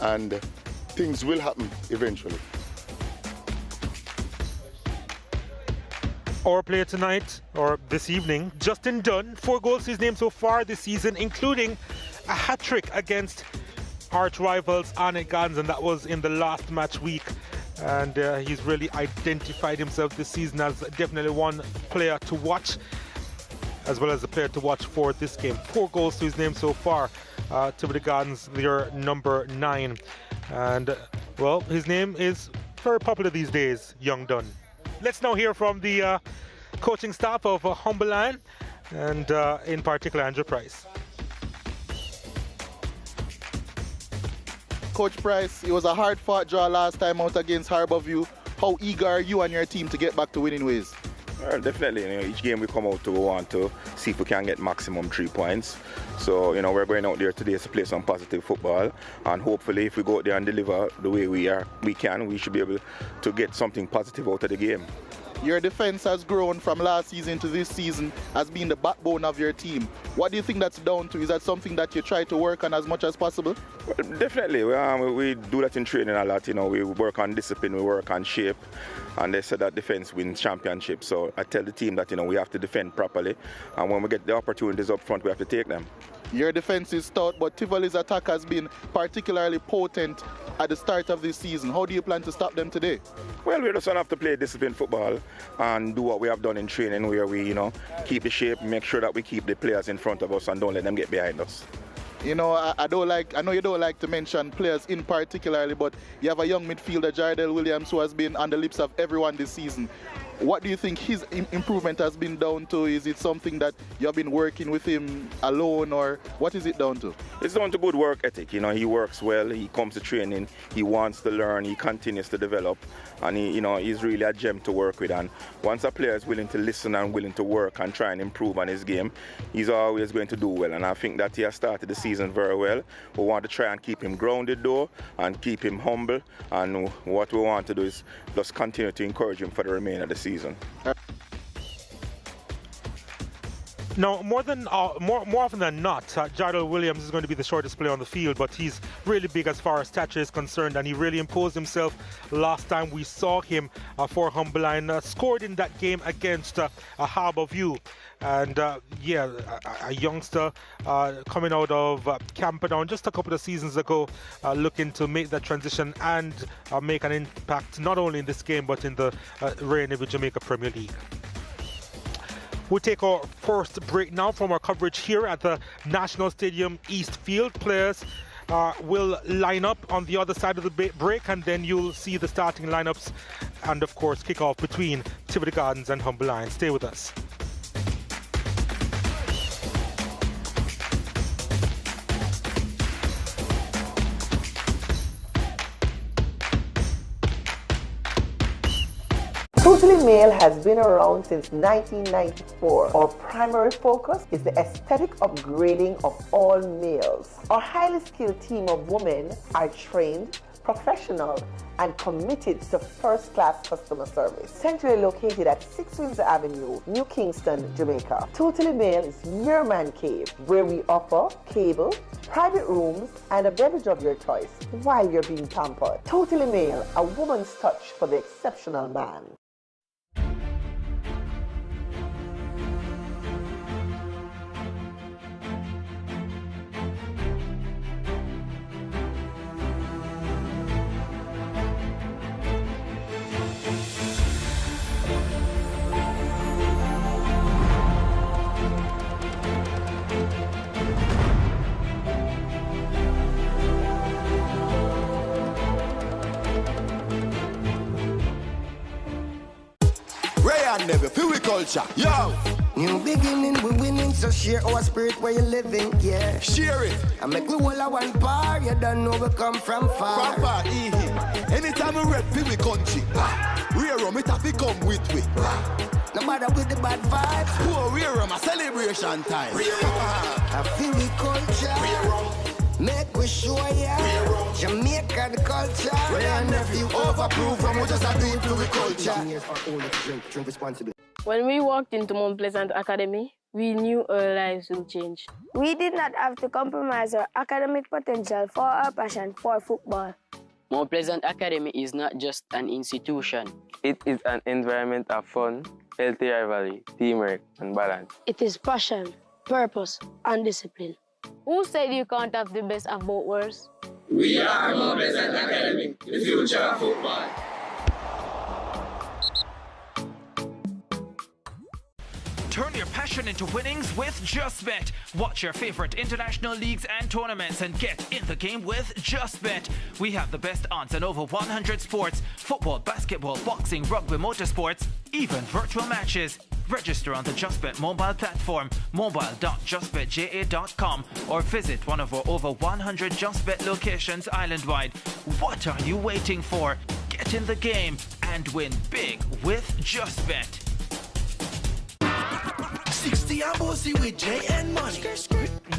and things will happen eventually. Our player tonight, or this evening, Justin Dunn, 4 goals to his name so far this season, including a hat-trick against arch rivals Arnett Gardens, and that was in the last match week. And he's really identified himself this season as definitely one player to watch, as well as a player to watch for this game. 4 goals to his name so far. Tivoli Gardens, their number 9. And, well, his name is very popular these days, Young Dunn. Let's now hear from the coaching staff of Humberline, and in particular, Andrew Price. Coach Price, it was a hard-fought draw last time out against Harbourview. How eager are you and your team to get back to winning ways? Definitely, each game we come out to, we want to see if we can get maximum 3 points. So, we're going out there today to play some positive football, and hopefully if we go out there and deliver the way we should be able to get something positive out of the game. Your defense has grown from last season to this season as being the backbone of your team. What do you think that's down to? Is that something that you try to work on as much as possible? Well, definitely. We do that in training a lot. We work on discipline, we work on shape, and they said that defense wins championships. So I tell the team that we have to defend properly, and when we get the opportunities up front, we have to take them. Your defense is stout, but Tivoli's attack has been particularly potent at the start of this season. How do you plan to stop them today? Well, we just have to play disciplined football and do what we have done in training, where we, keep the shape, make sure that we keep the players in front of us and don't let them get behind us. I know you don't like to mention players in particularly, but you have a young midfielder, Jardel Williams, who has been on the lips of everyone this season. What do you think his improvement has been down to? Is it something that you have been working with him alone, or what is it down to? It's down to good work ethic. He works well, he comes to training, he wants to learn, he continues to develop, and he's really a gem to work with. And once a player is willing to listen and willing to work and try and improve on his game, he's always going to do well. And I think that he has started the season very well. We want to try and keep him grounded though, and keep him humble. And what we want to do is just continue to encourage him for the remainder of the season. Now, more often than not, Jardel Williams is going to be the shortest player on the field, but he's really big as far as stature is concerned, and he really imposed himself last time we saw him for Humberline. Scored in that game against Harbourview. And a youngster coming out of Camperdown just a couple of seasons ago, looking to make that transition and make an impact not only in this game but in the reign of the Jamaica Premier League. We'll take our first break now from our coverage here at the National Stadium East Field. Players will line up on the other side of the break, and then you'll see the starting lineups and, of course, kick off between Tivoli Gardens and Humberline. Stay with us. Totally Male has been around since 1994. Our primary focus is the aesthetic upgrading of all males. Our highly skilled team of women are trained, professional, and committed to first-class customer service. Centrally located at 6 Windsor Avenue, New Kingston, Jamaica. Totally Male is your man cave, where we offer cable, private rooms, and a beverage of your choice while you're being pampered. Totally Male, a woman's touch for the exceptional man. Never feel we culture, yo. New beginning, we winning, so share our spirit where you living, yeah. Share it. I make we all a one par, you don't know we come from far. From far, anytime we rep feel we country, we rum it have to come with we. No matter with the bad vibes, poor we rum a celebration time. I feel we culture. Make we show ya Jamaican culture. We are nephew overproof from we just a do it to we culture. Drink responsibly. When we walked into Mount Pleasant Academy, we knew our lives will change. We did not have to compromise our academic potential for our passion for football. Mount Pleasant Academy is not just an institution. It is an environment of fun, healthy rivalry, teamwork, and balance. It is passion, purpose, and discipline. Who said you can't have the best of both worlds? We are Mount Pleasant Academy, the future of football. Turn your passion into winnings with JustBet. Watch your favorite international leagues and tournaments and get in the game with JustBet. We have the best odds on over 100 sports: football, basketball, boxing, rugby, motorsports, even virtual matches. Register on the JustBet mobile platform, mobile.justbetja.com, or visit one of our over 100 JustBet locations island-wide. What are you waiting for? Get in the game and win big with JustBet. 60 and bossy with JN Money.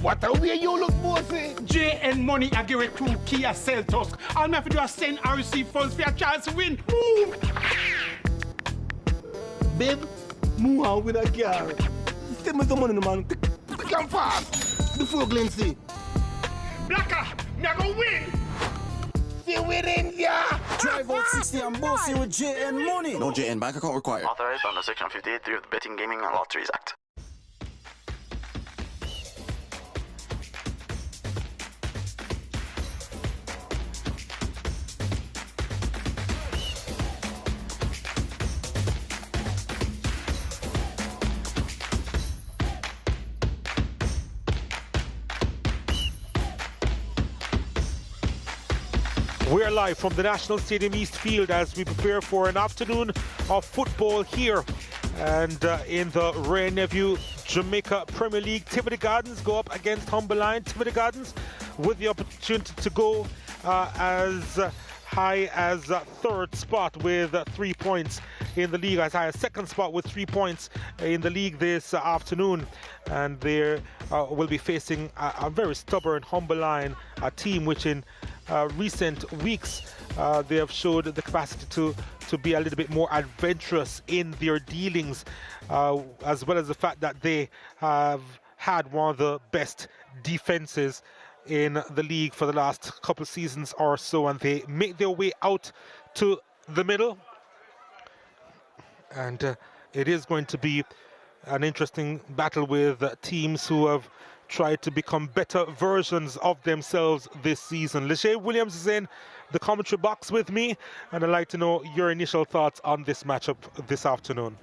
What a way you look, bossy. JN Money, I give it 2 Kia Seltos. All me have to do is send and receive funds for a chance to win. Move! Babe, move on with a car. Tell me the money, man. Come fast. Before Glenn say. Blacker, me I go win. See winning, yeah. Drive out 60 and bossy with JN Money. No JN bank account required. Authorized under Section 58 of the Betting, Gaming and Lotteries Act. We're live from the National Stadium East Field as we prepare for an afternoon of football here. And in the Ray Nephew Jamaica Premier League, Tivoli Gardens go up against Humberline. Tivoli Gardens with the opportunity to go as high as third spot with 3 points in the league, as high as second spot with 3 points in the league this afternoon. And they will be facing a very stubborn Humberline, a team which in recent weeks they have showed the capacity to be a little bit more adventurous in their dealings, as well as the fact that they have had one of the best defenses in the league for the last couple of seasons or so, and they make their way out to the middle. And it is going to be an interesting battle with teams who have tried to become better versions of themselves this season. Lachey Williams is in the commentary box with me, and I'd like to know your initial thoughts on this matchup this afternoon.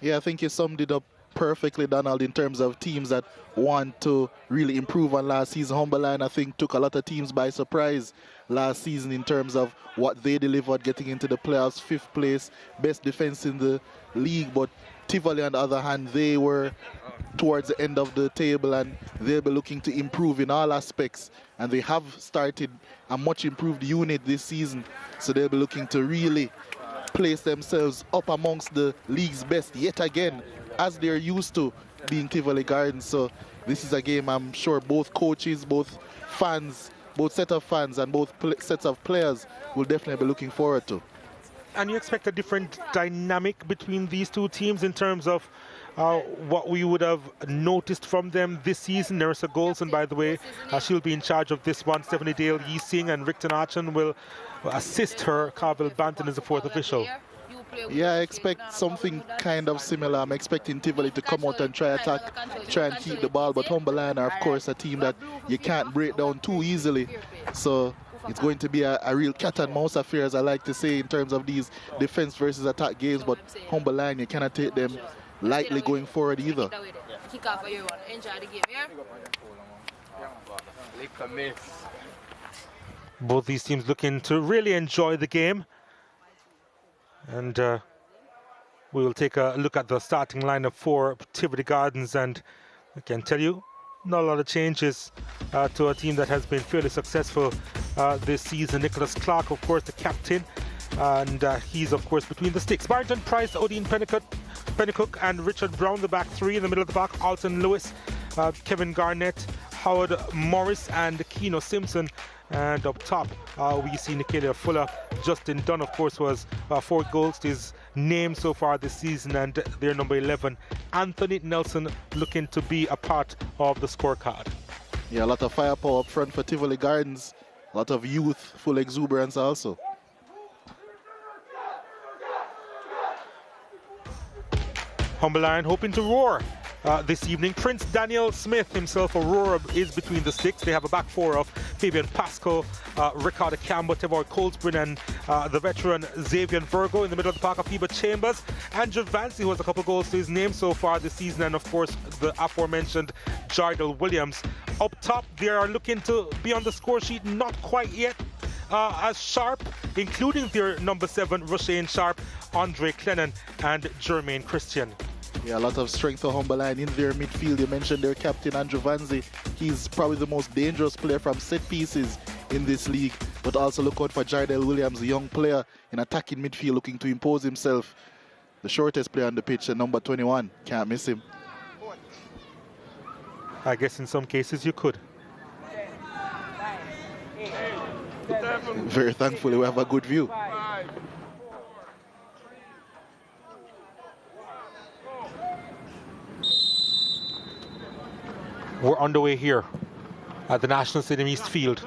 Yeah, I think you summed it up perfectly, Donald, in terms of teams that want to really improve on last season. Humberline, I think, took a lot of teams by surprise last season in terms of what they delivered, getting into the playoffs, 5th place, best defense in the league. But Tivoli, on the other hand, they were towards the end of the table, and they'll be looking to improve in all aspects. And they have started a much improved unit this season, so they'll be looking to really place themselves up amongst the league's best yet again, as they're used to being Tivoli Gardens. So this is a game I'm sure both coaches, both fans, both set of fans and both sets of players will definitely be looking forward to. And you expect a different dynamic between these two teams in terms of what we would have noticed from them this season. Nerissa Golson, by the way, she'll be in charge of this one. Stephanie Dale Yeesing and Rickton Archon will assist her. Carvel Banton is the 4th official. Yeah, I expect something kind of similar. I'm expecting Tivoli to come out and try and keep the ball, but Humberline are, of course, a team that you can't break down too easily. So it's going to be a real cat and mouse affair, as I like to say, in terms of these defense versus attack games. But Humberline, you cannot take them lightly going forward either. Both these teams looking to really enjoy the game. And we will take a look at the starting lineup for Tivoli Gardens, and I can tell you, not a lot of changes to a team that has been fairly successful this season. Nicholas Clark, of course, the captain, and he's, of course, between the sticks. Barrington Price, Odin Pennicook, and Richard Brown, the back three. In the middle of the pack, Alton Lewis, Kevin Garnett, Howard Morris, and Keno Simpson. And up top, we see Nicalia Fuller. Justin Dunn, of course, was 4 goals to his name so far this season, and their number 11, Anthony Nelson looking to be a part of the scorecard. Yeah, a lot of firepower up front for Tivoli Gardens. A lot of youthful exuberance also. Humber Lion hoping to roar this evening. Prince Daniel Smith himself, Aurora, is between the sticks. They have a back four of Fabian Pasco, Ricardo Campbell, Tevor Colesbrin, and the veteran Xavier Virgo. In the middle of the park, Afiba Chambers and Javansi, who has a couple goals to his name so far this season, and of course the aforementioned Jardel Williams. Up top, they are looking to be on the score sheet, not quite yet as sharp, including their number 7, Roshane Sharp, Andre Clennon, and Jermaine Christian. Yeah, a lot of strength for Humber Lion in their midfield. You mentioned their captain, Andrew Vanzi. He's probably the most dangerous player from set pieces in this league. But also look out for Jardel Williams, a young player in attacking midfield looking to impose himself. The shortest player on the pitch, number 21. Can't miss him. I guess in some cases you could. Very thankfully we have a good view. We're underway here at the National Stadium East Field.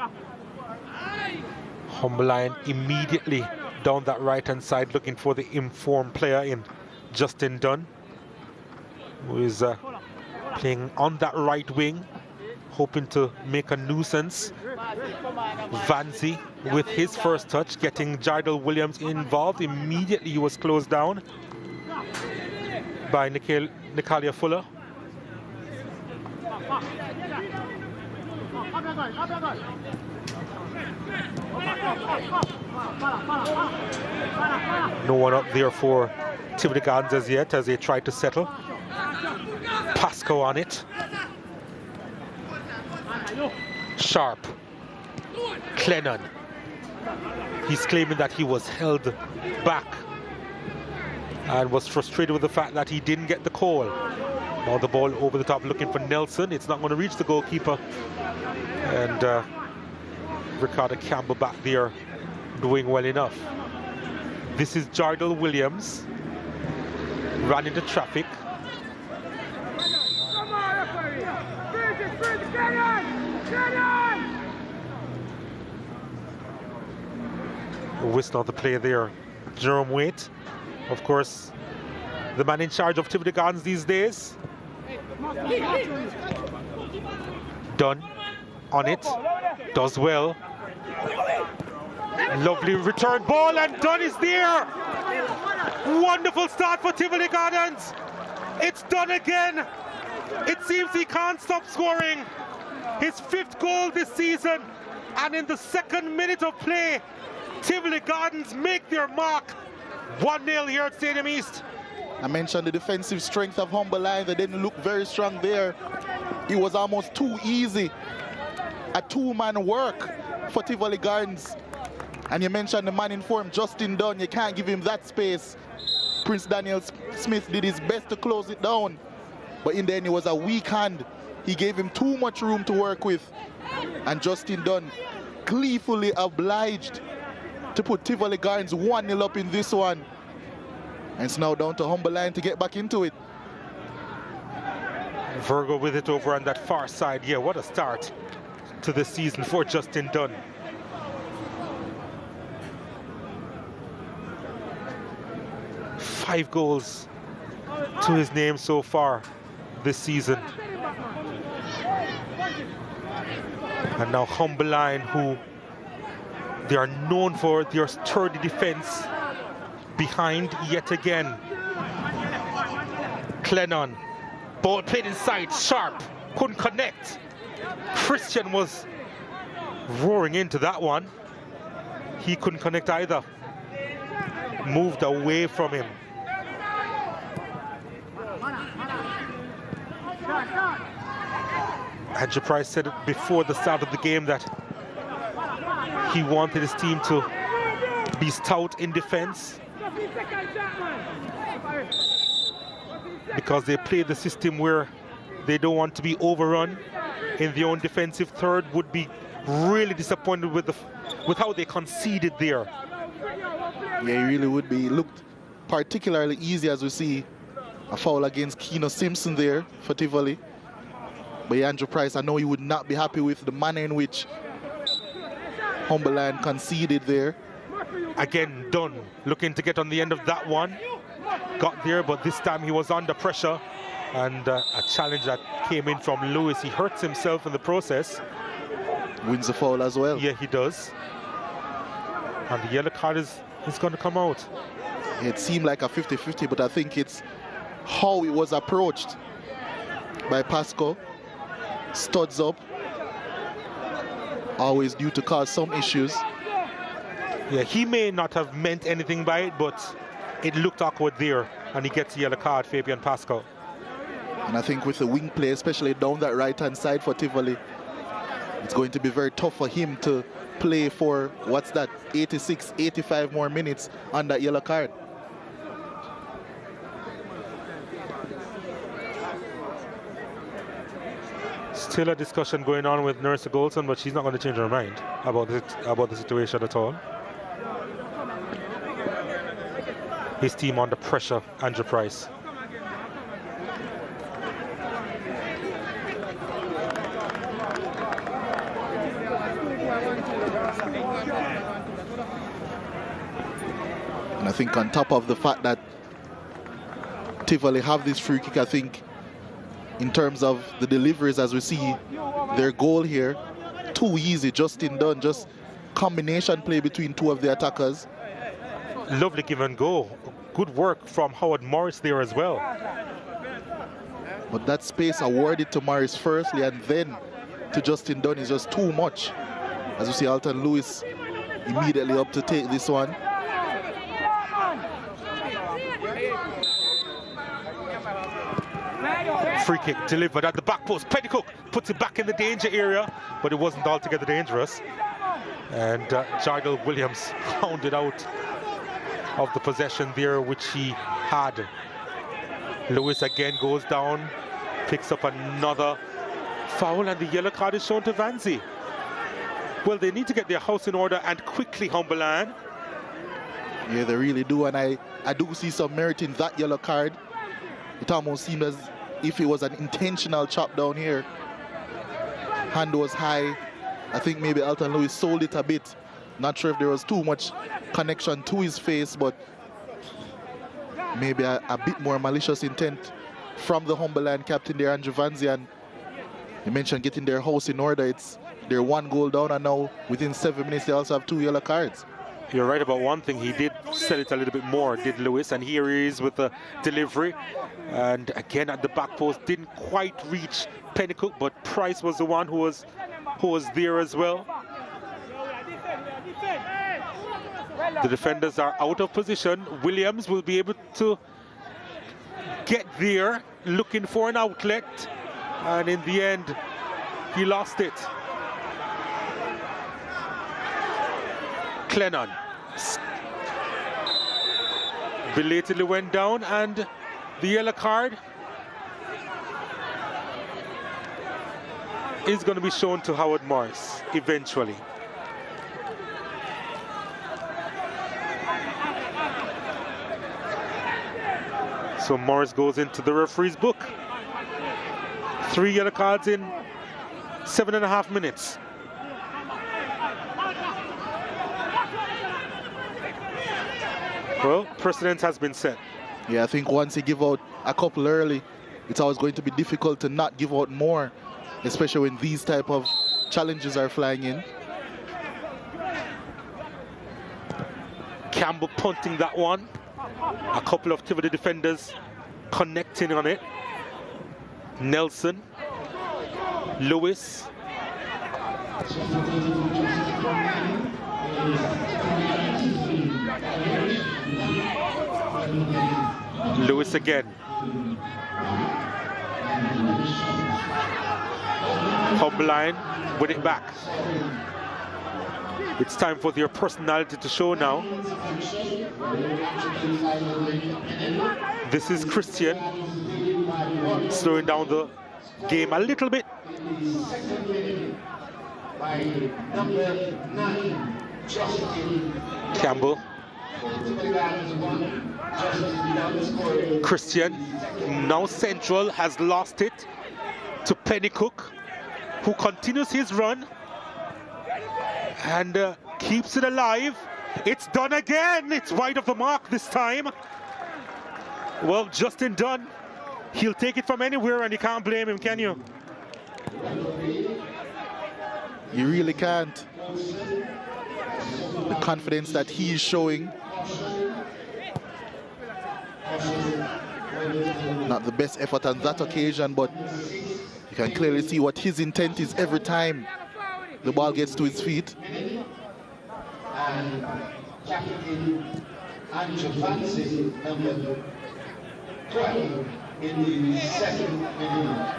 Humber Lion immediately down that right-hand side looking for the informed player in Justin Dunn, who is playing on that right wing, hoping to make a nuisance. Vanzi with his first touch, getting Jardel Williams involved. Immediately he was closed down by Nikalia Fuller. No one up there for Tivoli Gardens as yet as they try to settle. Pasco on it. Sharp. Clennon. He's claiming that he was held back and was frustrated with the fact that he didn't get the call. Now the ball over the top looking for Nelson. It's not going to reach the goalkeeper. And Ricardo Campbell back there doing well enough. This is Jardel Williams. Ran into traffic. Whistle on the play there. Jerome Waite, of course, the man in charge of Tivoli Gardens these days. Dunn on it, does well. Lovely return ball, and Dunn is there. Wonderful start for Tivoli Gardens. It's Dunn again. It seems he can't stop scoring. His 5th goal this season, and in the 2nd minute of play, Tivoli Gardens make their mark. 1-0 here at Stadium East. I mentioned the defensive strength of Humber Lion. They didn't look very strong there. It was almost too easy. A 2-man work for Tivoli Gardens. And you mentioned the man in form, Justin Dunn. You can't give him that space. Prince Daniel Smith did his best to close it down. But in the end, it was a weak hand. He gave him too much room to work with. And Justin Dunn gleefully obliged to put Tivoli Gardens 1-0 up in this one. And it's now down to Humber Lion to get back into it. Virgo with it over on that far side. Yeah, what a start to the season for Justin Dunn. Five goals to his name so far this season. And now Humber Lion, who they are known for their sturdy defense, behind yet again. Clennon, ball played inside, Sharp, couldn't connect. Christian was roaring into that one. He couldn't connect either. Moved away from him. Andrew Price said it before the start of the game that he wanted his team to be stout in defense, because they play the system where they don't want to be overrun in their own defensive third. Would be really disappointed with how they conceded there. Yeah, he really would be. He looked particularly easy, as we see A foul against Keno Simpson there for Tivoli. But Andrew Price, I know you would not be happy with the manner in which Humberland conceded there. Again, Dunn looking to get on the end of that one. Got there, but this time he was under pressure. And a challenge that came in from Lewis. He hurts himself in the process. Wins the foul as well. Yeah, he does. And the yellow card is going to come out. It seemed like a 50-50, but I think it's how it was approached by Pasco. Studs up. Always due to cause some issues. Yeah, he may not have meant anything by it, but it looked awkward there. And he gets the yellow card, Fabian Pasco. And I think with the wing play, especially down that right-hand side for Tivoli, it's going to be very tough for him to play for, what's that, 86, 85 more minutes on that yellow card. Still a discussion going on with Nurse Golson, but she's not going to change her mind about the situation at all. His team under pressure, Andrew Price. And I think on top of the fact that Tivoli have this free kick, I think in terms of the deliveries, as we see their goal here, too easy. Justin Dunn, just combination play between two of the attackers. Lovely give and go. Good work from Howard Morris there as well. But that space awarded to Morris firstly and then to Justin Dunn is just too much. As you see, Alton Lewis immediately up to take this one. Free kick delivered at the back post. Petticook puts it back in the danger area, but it wasn't altogether dangerous. And Jardel Williams hounded out of the possession there, which he had. Lewis again goes down, picks up another foul, and the yellow card is shown to Vanzi. Well, they need to get their house in order and quickly, Humberland. Yeah, they really do, and I do see some merit in that yellow card. It almost seemed as if it was an intentional chop down here. Hand was high. I think maybe Alton Lewis sold it a bit. Not sure if there was too much connection to his face, but maybe a bit more malicious intent from the Humberland captain there, Andrew Vanzi. And you mentioned getting their house in order. They're 1 goal down, and now within 7 minutes they also have 2 yellow cards. You're right about one thing. He did sell it a little bit more, did Lewis, and here he is with the delivery. And again at the back post, didn't quite reach Pennycook, but Price was the one who was there as well. The defenders are out of position. Williams will be able to get there, looking for an outlet, and in the end, he lost it. Clennon belatedly went down, and the yellow card is going to be shown to Howard Morris eventually. So Morris goes into the referee's book. 3 yellow cards in 7.5 minutes. Well, precedent has been set. Yeah, I think once you give out a couple early, it's always going to be difficult to not give out more, especially when these type of challenges are flying in. Campbell punting that one. A couple of Tivoli defenders connecting on it. Nelson, Lewis. Lewis again. Humberland with it back. It's time for their personality to show now. This is Christian slowing down the game a little bit. Campbell Christian, now Central, has lost it to Pennycook, who continues his run and keeps it alive. It's done again. It's wide of the mark this time. Well, Justin Dunn, he'll take it from anywhere, and you can't blame him, can you? You really can't. The confidence that he is showing. Not the best effort on that occasion, but you can clearly see what his intent is every time the ball gets to his feet. And captain Andrew Fancy, number 12 in the second minute.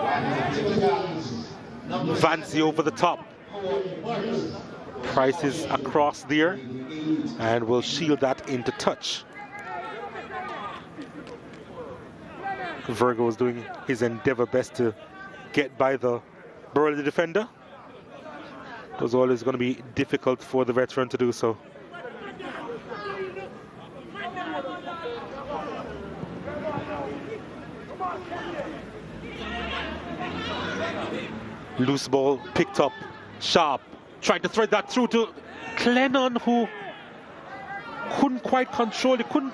And Tivoli Gardens, number Fancy over the top. Price is across there and will shield that into touch. Virgo is doing his endeavor best to get by the burly defender. It was always going to be difficult for the veteran to do so. Loose ball picked up. Sharp tried to thread that through to Clennon, who couldn't quite control it, couldn't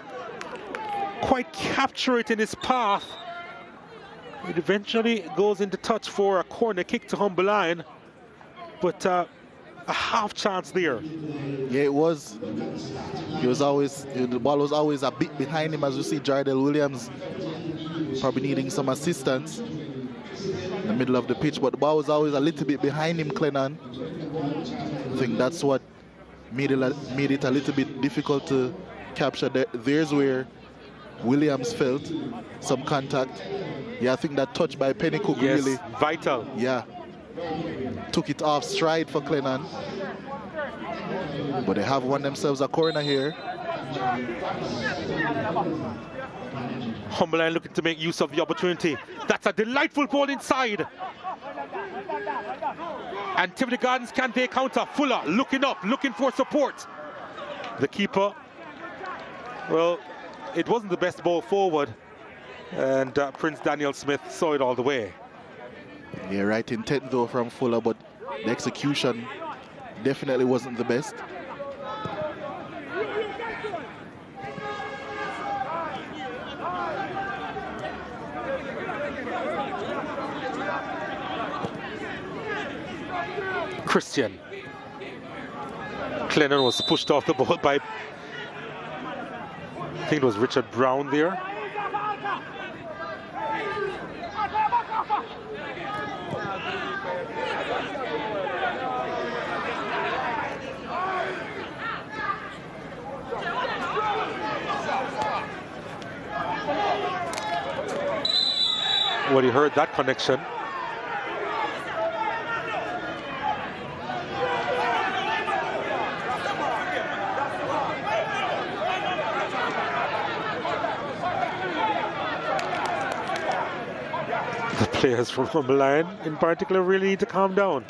quite capture it in his path. It eventually goes into touch for a corner kick to Humberline, but a half chance there. Yeah, it was. He was always, the ball was always a bit behind him, as you see Jardel Williams probably needing some assistance in the middle of the pitch, but the ball was always a little bit behind him, Clennon. I think that's what made it a little bit difficult to capture. There's where Williams felt some contact. Yeah, I think that touch by Pennycook really vital. Yeah, took it off stride for Clennon. But they have won themselves a corner here. Humberline looking to make use of the opportunity. That's a delightful ball inside. And Tivoli Gardens can they counter. Fuller looking up, looking for support. The keeper, well, it wasn't the best ball forward, and Prince Daniel Smith saw it all the way. Yeah, right intent though from Fuller, but the execution definitely wasn't the best. Christian. Clennon was pushed off the ball by, I think it was Richard Brown there. Well, he heard that connection. The players from Humberline in particular really need to calm down.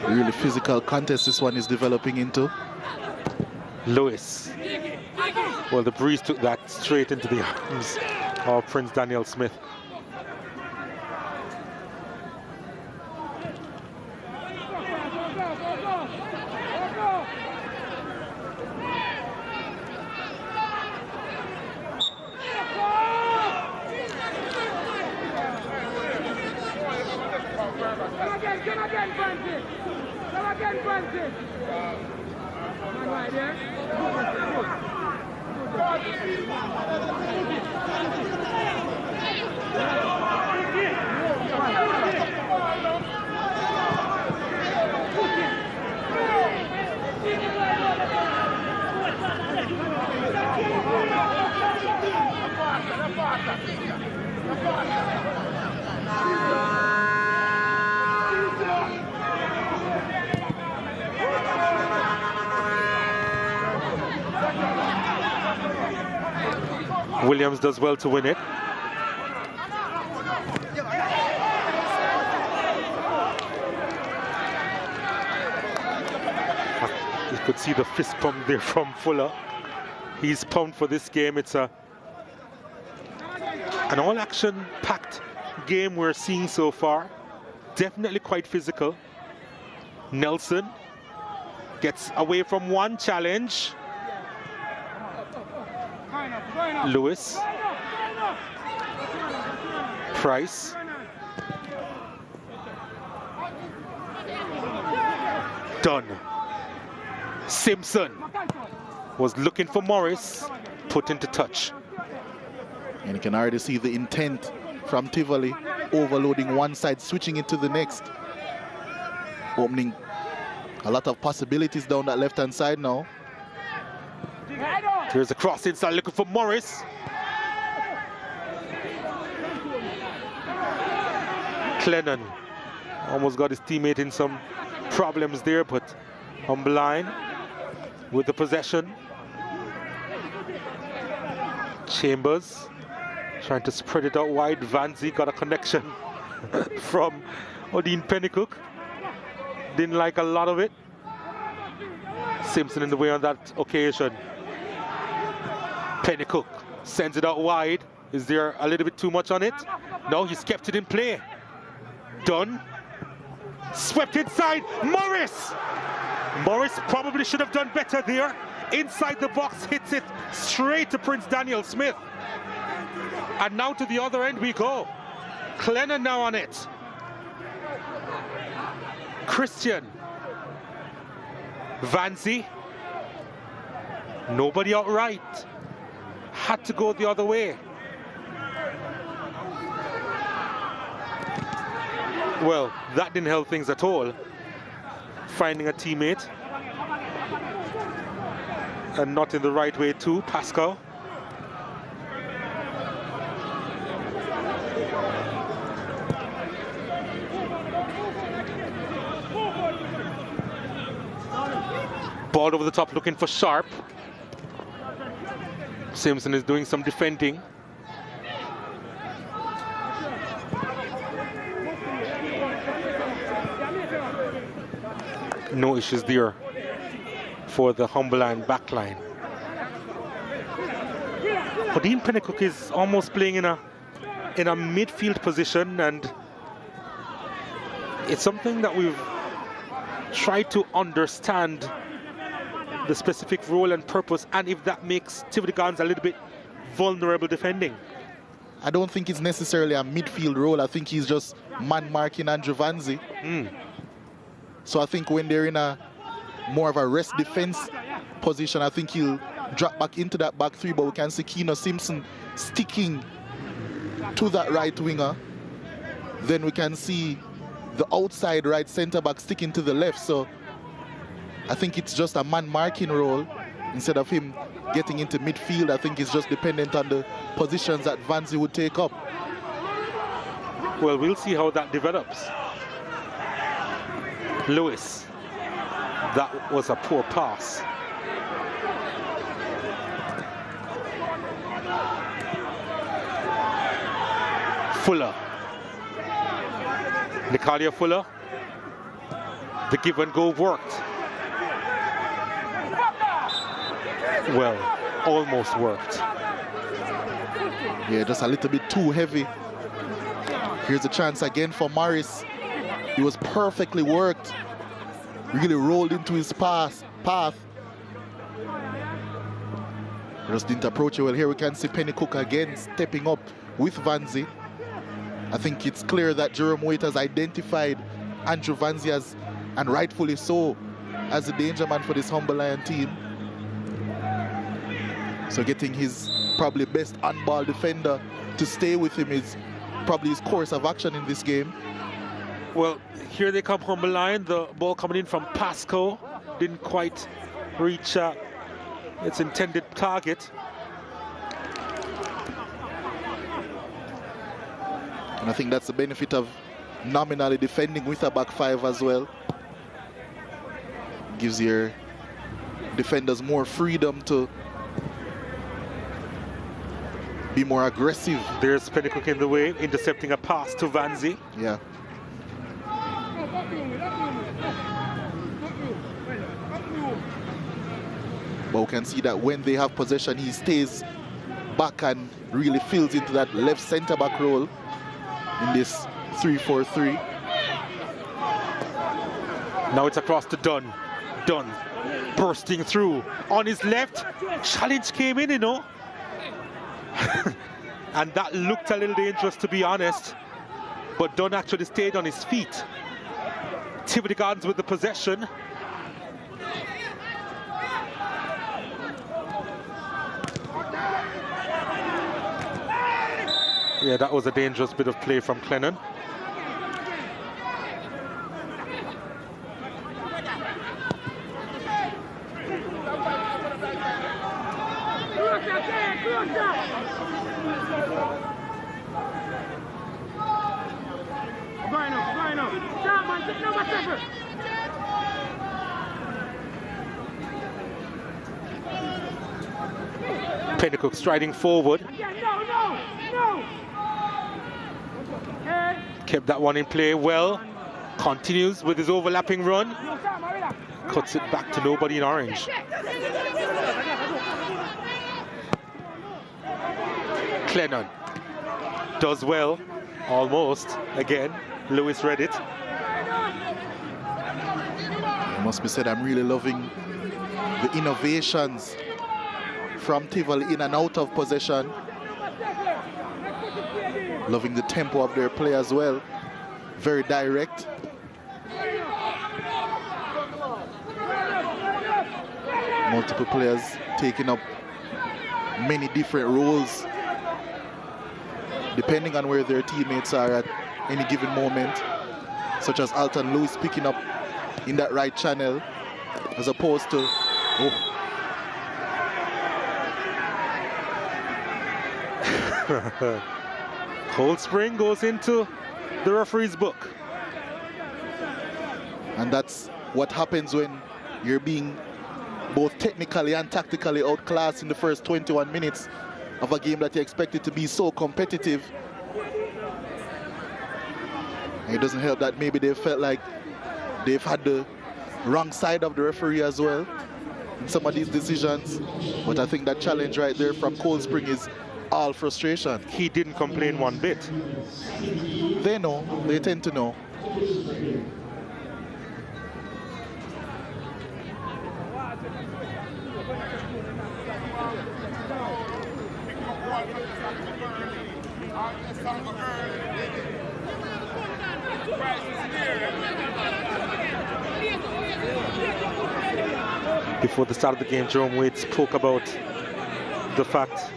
Really physical contest this one is developing into. Lewis. Well, the breeze took that straight into the arms of Prince Daniel Smith. Williams does well to win it. could see the fist pump there from Fuller. He's pumped for this game. It's an all-action packed game we're seeing so far. Definitely quite physical. Nelson gets away from one challenge. Lewis. Price. Done. Simpson was looking for Morris, put into touch. And you can already see the intent from Tivoli, overloading one side, switching it to the next. Opening a lot of possibilities down that left-hand side now. Here's a cross inside, looking for Morris. Clennon almost got his teammate in some problems there, but Humberline with the possession. Chambers trying to spread it out wide. Vanzi got a connection from Odin Pennycook. Didn't like a lot of it. Simpson in the way on that occasion. Pennycook sends it out wide. Is there a little bit too much on it? No, he's kept it in play. Dunn. Swept inside. Morris! Morris probably should have done better there. Inside the box, hits it straight to Prince Daniel Smith. And now to the other end we go. Clennon now on it. Christian. Vanzi. Nobody outright. Had to go the other way. Well, that didn't help things at all. Finding a teammate. And not in the right way too, Pascal. Ball over the top looking for Sharp. Simpson is doing some defending. No issues there for the Humberline backline. But Dean Pennycook is almost playing in a midfield position, and it's something that we've tried to understand the specific role and purpose, and if that makes Tivoli Gardens a little bit vulnerable defending. I don't think it's necessarily a midfield role. I think he's just man-marking Andrew Vanzi. So I think when they're in a more of a rest defense position, I think he'll drop back into that back three, but we can see Keno Simpson sticking to that right winger. Then we can see the outside right centre back sticking to the left. So I think it's just a man-marking role instead of him getting into midfield. I think it's just dependent on the positions that Vanzi would take up. Well, we'll see how that develops. Lewis. That was a poor pass. Fuller. Nicalia Fuller. The give and go worked. Well, almost worked. Yeah, just a little bit too heavy. Here's a chance again for Morris. He was perfectly worked. Really rolled into his path. Just didn't approach it well. Here we can see Pennycook again stepping up with Vanzi. I think it's clear that Jerome Waite has identified Andrew Vanzi as, and rightfully so, as the danger man for this Humberline team. So getting his probably best on-ball defender to stay with him is probably his course of action in this game. Well, here they come, Humberline. The ball coming in from Pasco. Didn't quite reach its intended target. And I think that's the benefit of nominally defending with a back five as well. Gives your defenders more freedom to be more aggressive. There's Pennycook in the way, intercepting a pass to Vanzi. Yeah. But we can see that when they have possession, he stays back and really fills into that left centre-back role in this 3-4-3. Now it's across to Dunn. Dunn bursting through on his left. Challenge came in, you know. And that looked a little dangerous, to be honest. But Dunn actually stayed on his feet. Tivoli Gardens with the possession. Yeah, that was a dangerous bit of play from Clennon. Pennycook striding forward. Kept that one in play well. Continues with his overlapping run. Cuts it back to nobody in orange. Clennon does well, almost. Again, Lewis read it. It must be said, I'm really loving the innovations from Tivoli in and out of possession. Loving the tempo of their play as well. Very direct. Multiple players taking up many different roles depending on where their teammates are at any given moment, such as Alton Lewis picking up in that right channel as opposed to Cold Spring goes into the referee's book. And that's what happens when you're being both technically and tactically outclassed in the first 21 minutes of a game that you expected to be so competitive. And it doesn't help that maybe they felt like they've had the wrong side of the referee as well in some of these decisions. But I think that challenge right there from Cold Spring is all frustration. He didn't complain one bit. They know, they tend to know. Before the start of the game, Jerome Wade spoke about the fact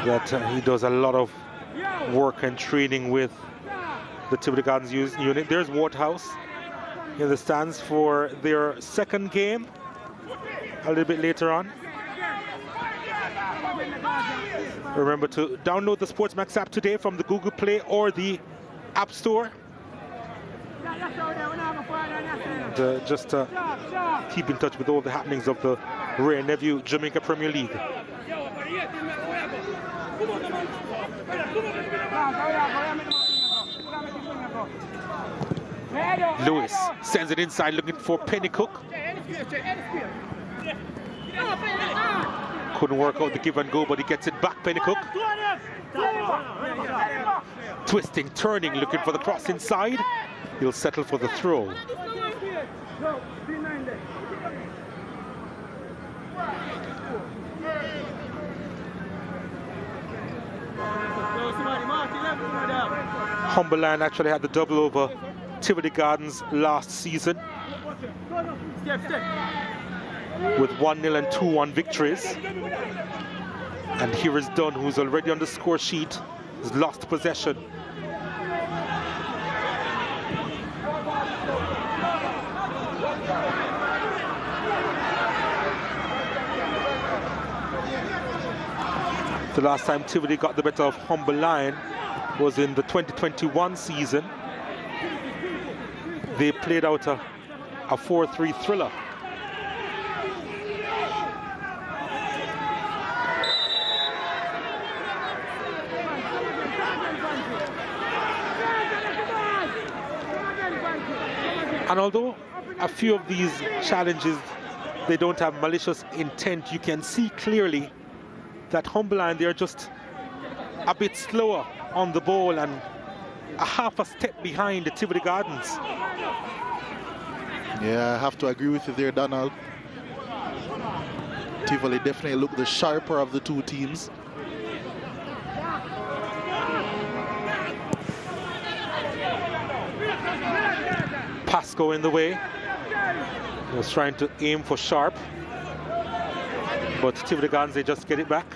that he does a lot of work and training with the Tivoli Gardens unit. There's Waterhouse in the stands for their second game a little bit later on. Remember to download the SportsMax app today from the Google Play or the App Store. And, just keep in touch with all the happenings of the Ray Nephew Jamaica Premier League. Lewis sends it inside looking for Pennycook. Couldn't work out the give and go, but he gets it back, Pennycook. Twisting, turning, looking for the cross inside. He'll settle for the throw. Humberland actually had the double over Tivoli Gardens last season with 1-0 and 2-1 victories. And here is Dunn, who's already on the score sheet, has lost possession. The last time Tivoli got the better of Humberland was in the 2021 season. They played out a 4-3 thriller. And although a few of these challenges, they don't have malicious intent. You can see clearly that Humberline, they're just a bit slower on the ball and a half a step behind the Tivoli Gardens. Yeah, I have to agree with you there, Donald. Tivoli definitely look the sharper of the two teams. Pasco in the way. He was trying to aim for Sharp, but Tivoli Gardens, they just get it back.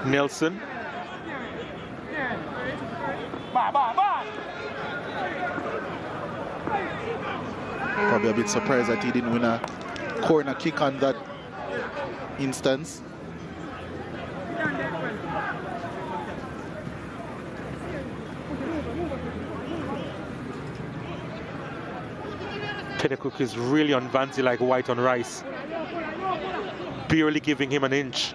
Nelson. Probably a bit surprised that he didn't win a corner kick on that instance. Pennacook is really on Vanzi like white on rice, barely giving him an inch.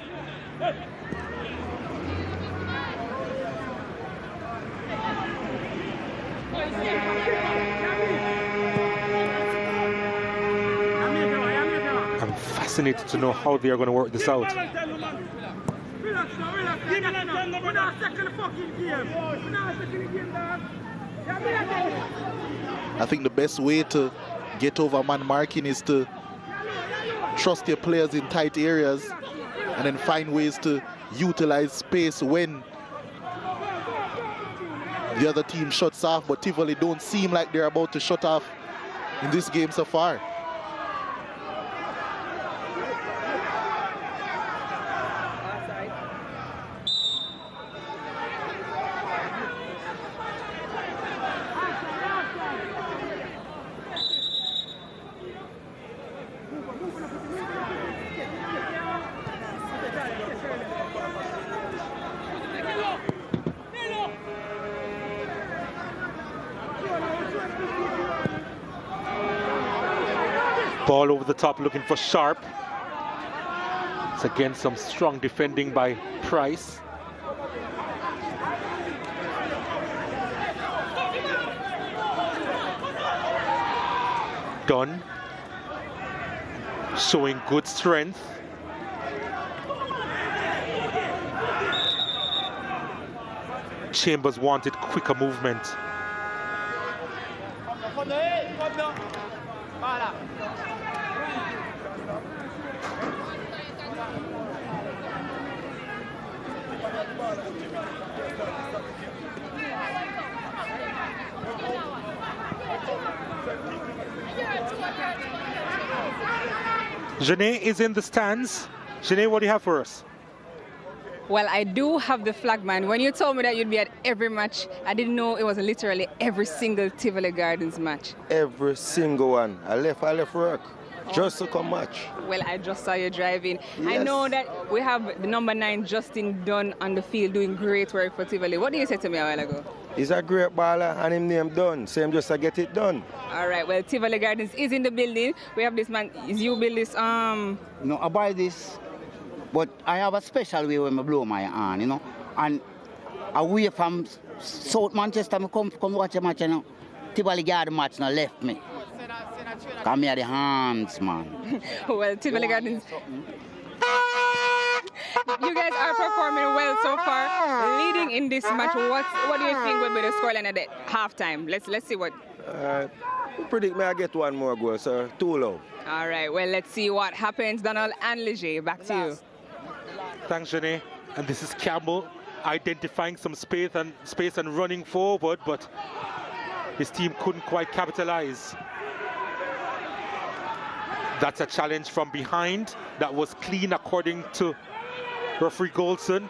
I'm fascinated to know how they are going to work this out. I think the best way to get over man marking is to trust your players in tight areas and then find ways to utilize space when the other team shuts off. But Tivoli don't seem like they're about to shut off in this game so far. Ball over the top looking for Sharp. It's again some strong defending by Price. Dunn showing good strength. Chambers wanted quicker movement. Janae is in the stands. Janae, what do you have for us? Well, I do have the flag, man. When you told me that you'd be at every match, I didn't know it was literally every single Tivoli Gardens match. Every single one. I left work just to come match. Well, I just saw you driving. Yes. I know that we have the number 9, Justin Dunn, on the field doing great work for Tivoli. What did you say to me a while ago? He's a great baller and him name Dunn. So him just to get it done. All right, well, Tivoli Gardens is in the building. We have this man. Is you build this? No, I buy this. But I have a special way when I blow my hand, you know. And away from South Manchester, I come watch a match, you know. Tivoli Garden match now left me. Come here the hands, man. Well, Tivoli Gardens. You guys are performing well so far, leading in this match. What do you think will be the scoreline at the halftime? Let's see what. Predict me I get one more goal, sir. Too low. All right, well, let's see what happens. Donald and Leger, back to you. Thanks, Janae. And this is Campbell identifying some space and running forward, but his team couldn't quite capitalize. That's a challenge from behind. That was clean according to referee Goldson.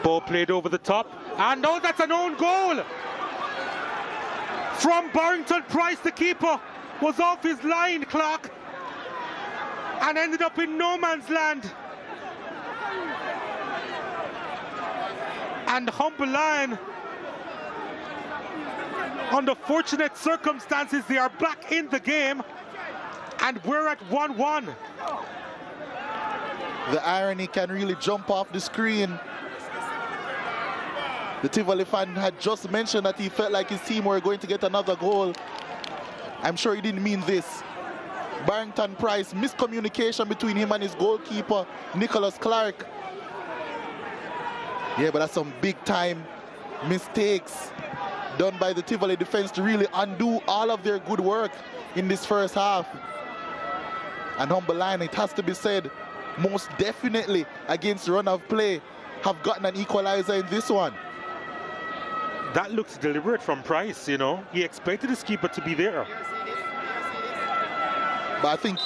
Ball played over the top. And oh, that's an own goal! From Barrington Price, the keeper was off his line, Clark, and ended up in no man's land. And Humberline, under fortunate circumstances, they are back in the game, and we're at 1-1. The irony can really jump off the screen. The Tivoli fan had just mentioned that he felt like his team were going to get another goal. I'm sure he didn't mean this. Barrington Price, miscommunication between him and his goalkeeper, Nicholas Clark. Yeah, but that's some big time mistakes done by the Tivoli defense to really undo all of their good work in this first half. And Humberline, it has to be said, most definitely against run of play, have gotten an equalizer in this one. That looks deliberate from Price, you know. He expected his keeper to be there. But I think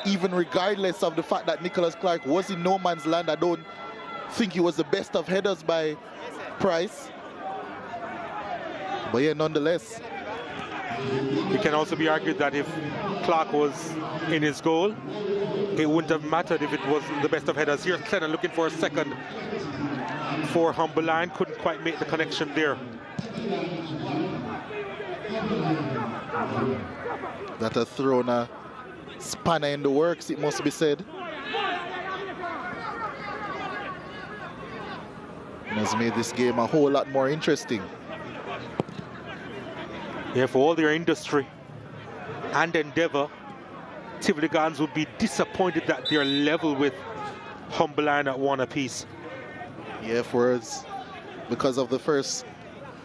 even regardless of the fact that Nicholas Clark was in no man's land, I don't think he was the best of headers by Price. But yeah, nonetheless. It can also be argued that if Clark was in his goal, it wouldn't have mattered if it was the best of headers. Here's Clennon looking for a second for Humberline. Couldn't quite make the connection there. That has thrown a spanner in the works, it must be said. And has made this game a whole lot more interesting. Yeah, for all their industry and endeavour, Tivoli Gardens would be disappointed that they're level with Humberline at 1 apiece. Yeah, for us, because of the first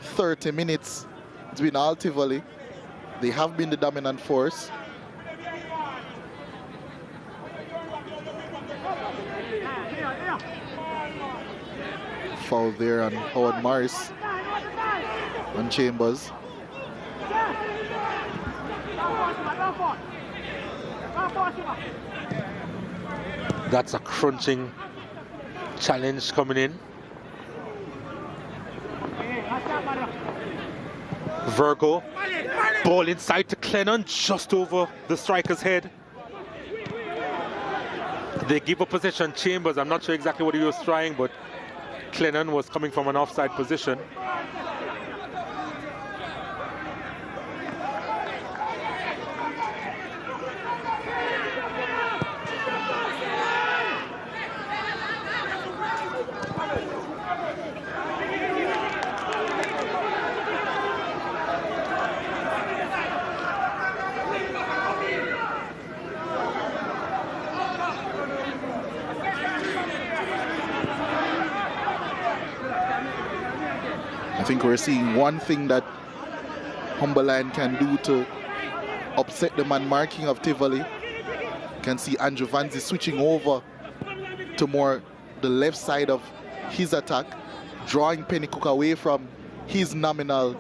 30 minutes, it's been all Tivoli. They have been the dominant force. Foul there on Howard Morris on Chambers. That's a crunching challenge coming in. Virgo, ball inside to Clennon, just over the striker's head. They give up possession. Chambers, I'm not sure exactly what he was trying, but Clennon was coming from an offside position. I think we're seeing one thing that Humberline can do to upset the man marking of Tivoli. You can see Andrew Vanzi switching over to more the left side of his attack, drawing Pennycook away from his nominal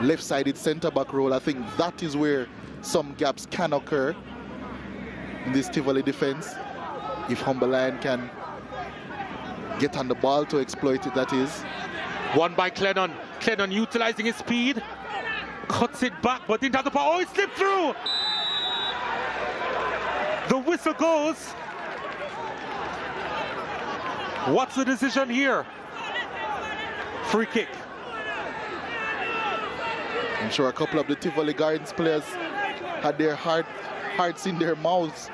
left-sided centre-back role. I think that is where some gaps can occur in this Tivoli defense. If Humberline can get on the ball to exploit it, that is. One by Clennon. Clennon utilizing his speed. Cuts it back, but didn't have the power. Oh, it slipped through! The whistle goes. What's the decision here? Free kick. I'm sure a couple of the Tivoli Gardens players had their hearts in their mouths.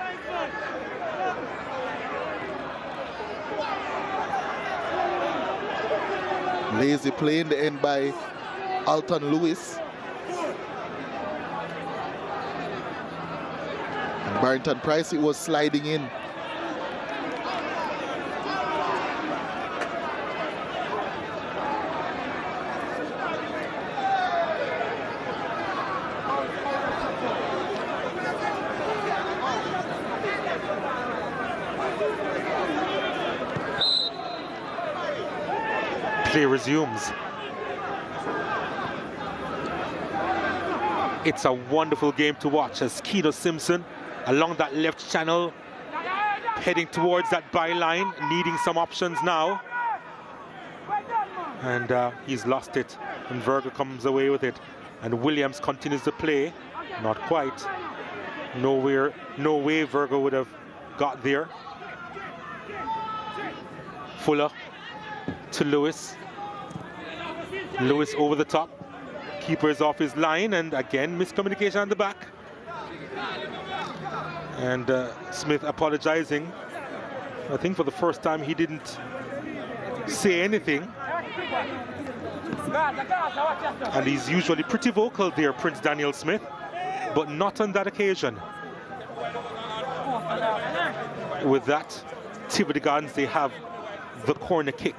Lazy play in the end by Alton Lewis. And Barrington Price, it was sliding in. Play resumes. It's a wonderful game to watch as Keto Simpson along that left channel, heading towards that byline, needing some options now. And he's lost it, and Virgo comes away with it. And Williams continues to play. Not quite. No way Virgo would have got there. Fuller to Lewis. Lewis over the top. Keeper is off his line, and again miscommunication on the back. And Smith apologizing. I think for the first time he didn't say anything. And he's usually pretty vocal there, Prince Daniel Smith, but not on that occasion. With that, Tivoli Gardens, they have the corner kick.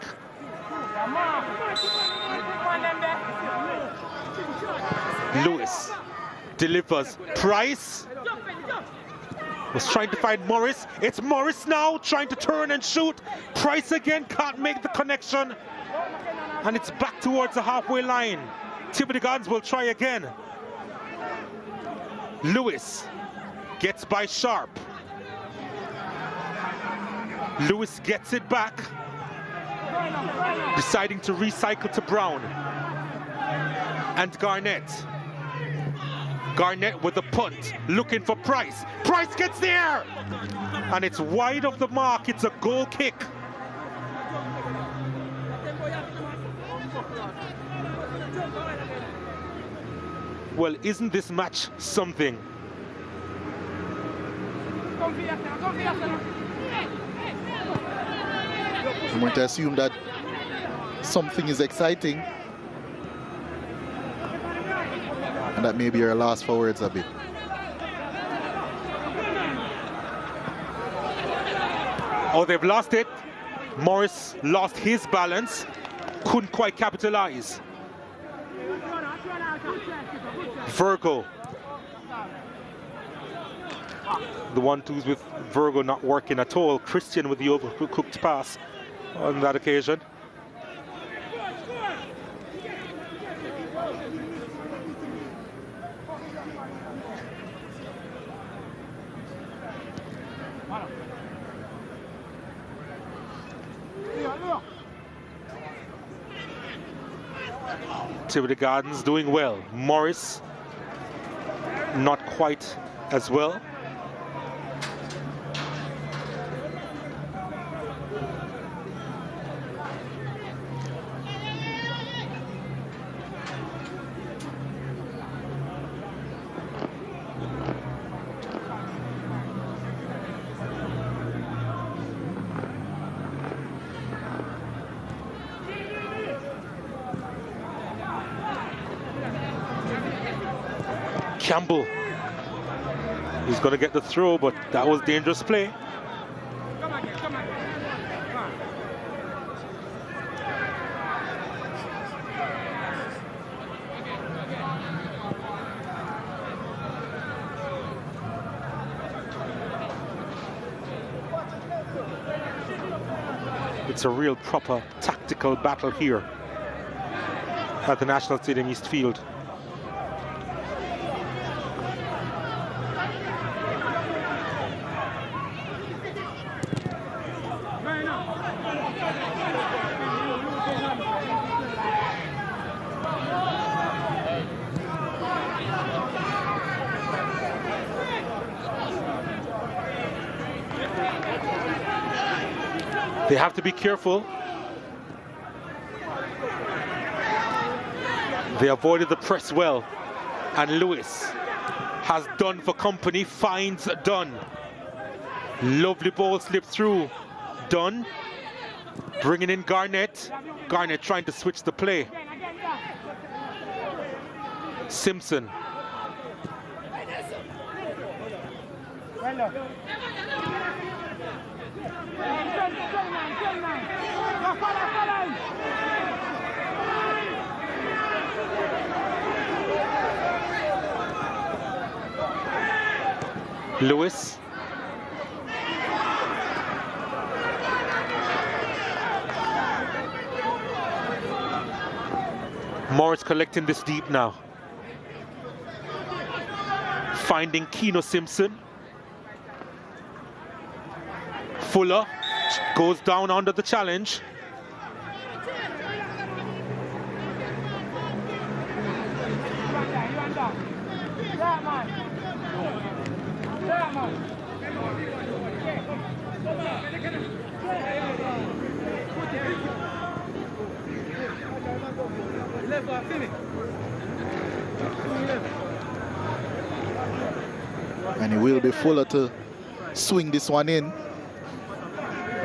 Lewis delivers. Price was trying to find Morris. It's Morris now trying to turn and shoot. Price again can't make the connection. And it's back towards the halfway line. Tivoli Gardens will try again. Lewis gets by Sharp. Lewis gets it back, deciding to recycle to Brown. And Garnett. Garnett with the punt, looking for Price. Price gets there! And it's wide of the mark. It's a goal kick. Well, isn't this match something? I'm going to assume that something is exciting. And that may be your last for words a bit. Oh, they've lost it. Morris lost his balance. Couldn't quite capitalize. Virgo. The 1-2s with Virgo not working at all. Christian with the overcooked pass on that occasion. Tivoli Gardens doing well. Morris not quite as well. Campbell, he's going to get the throw, but that was dangerous play. It's a real proper tactical battle here at the National Stadium East Field. They have to be careful. They avoided the press well. And Lewis has Dunn for company, finds Dunn. Lovely ball slipped through. Dunn bringing in Garnett. Garnett trying to switch the play. Simpson. Lewis. Morris collecting this deep now. Finding Keno Simpson. Fuller goes down under the challenge. And it will be Fuller to swing this one in.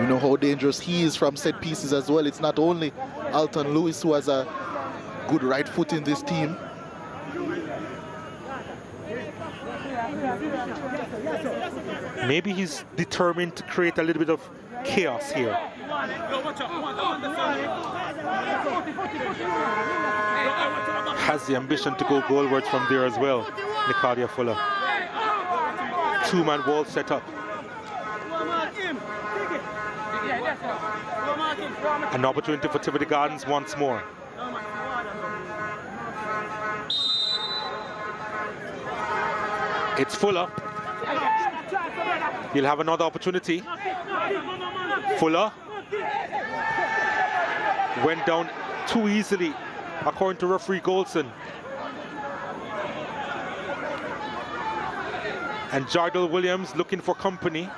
You know how dangerous he is from set pieces as well. It's not only Alton Lewis who has a good right foot in this team. Maybe he's determined to create a little bit of chaos here. Has the ambition to go goalwards from there as well, Nicadia Fuller. Two-man wall set up. An opportunity for Tivoli Gardens once more. It's Fuller. He'll have another opportunity. Fuller went down too easily, according to referee Goldson. And Jardel Williams looking for company.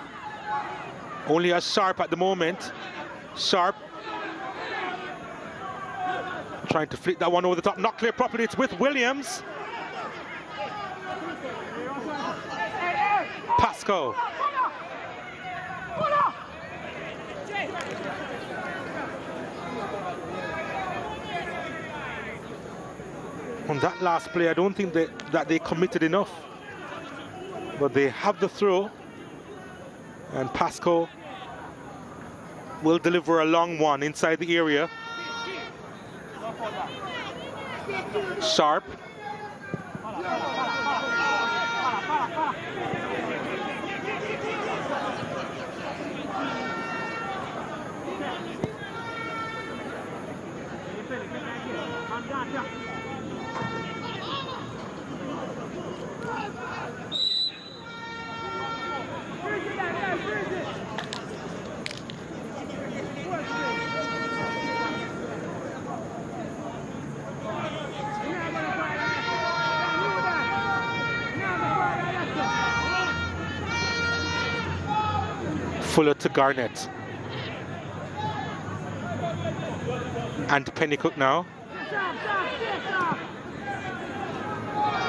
Only has Sharp at the moment. Sharp trying to flick that one over the top. Not clear properly. It's with Williams. Pasco. On that last play, I don't think that they committed enough. But they have the throw. And Pasco will deliver a long one inside the area. Sharp. Fuller to Garnett. And Pennycook now.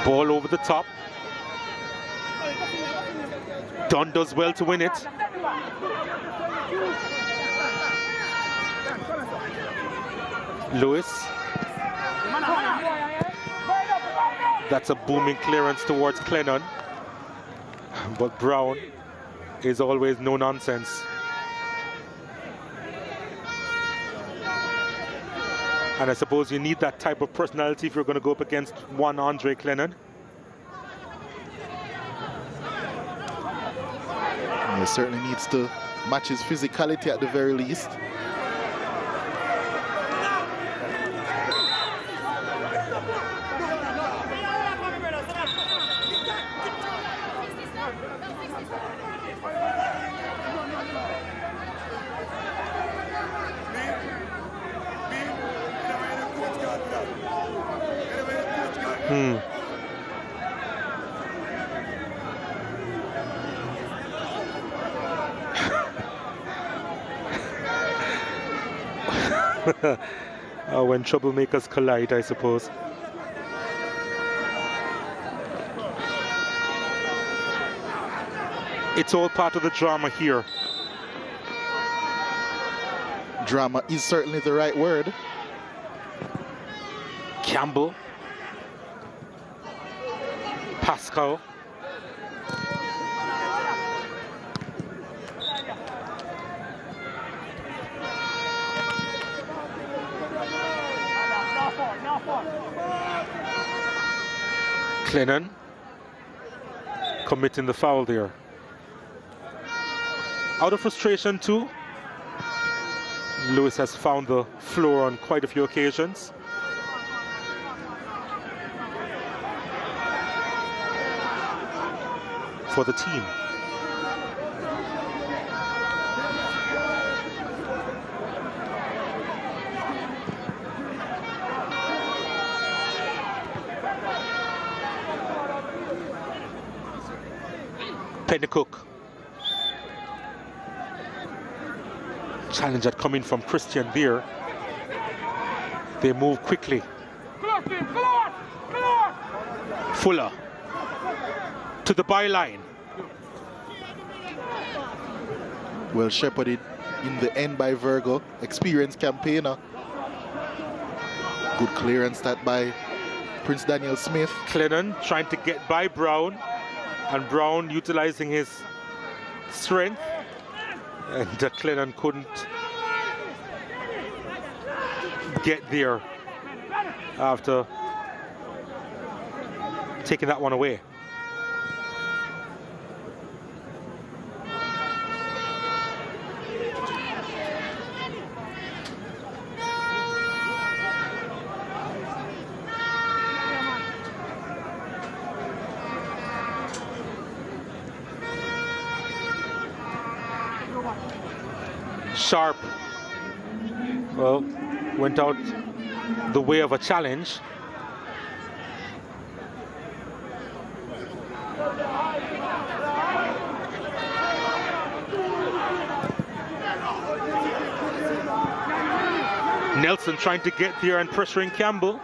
Ball over the top. Dunn does well to win it. Lewis. That's a booming clearance towards Clennon. But Brown is always no nonsense. And I suppose you need that type of personality if you're going to go up against one Andre Clennon. He certainly needs to match his physicality at the very least. When troublemakers collide, I suppose. It's all part of the drama here. Drama is certainly the right word. Campbell. Pascal. Clennon committing the foul there. Out of frustration too. Lewis has found the floor on quite a few occasions. For the team. Pennycook. Challenge had come in from Christian there. They move quickly. Fuller to the byline. Well shepherded in the end by Virgo, experienced campaigner. Good clearance that by Prince Daniel Smith. Clennon trying to get by Brown, and Brown utilizing his strength, and Clennon couldn't get there after taking that one away. Sharp, well, went out the way of a challenge. Nelson trying to get there and pressuring Campbell.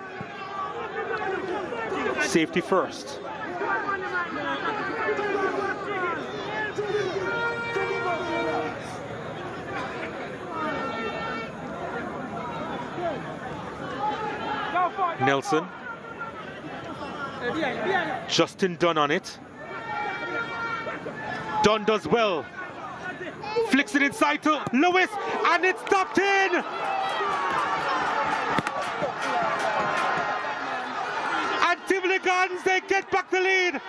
Safety first. Nelson. Justin Dunn on it. Dunn does well. Flicks it inside to Lewis, and it's stopped in! And Tivoli Gardens, they get back the lead.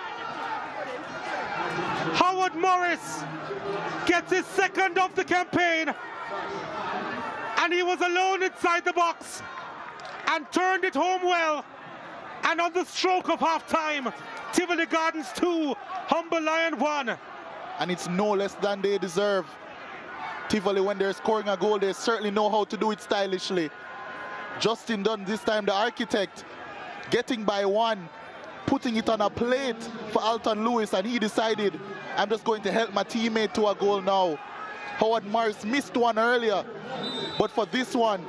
Howard Morris gets his second of the campaign. And he was alone inside the box and turned it home well. And on the stroke of half-time, Tivoli Gardens 2, Humber Lion 1. And it's no less than they deserve. Tivoli, when they're scoring a goal, they certainly know how to do it stylishly. Justin Dunn, this time the architect, getting by one, putting it on a plate for Alton Lewis, and he decided, I'm just going to help my teammate to a goal now. Howard Morris missed one earlier, but for this one,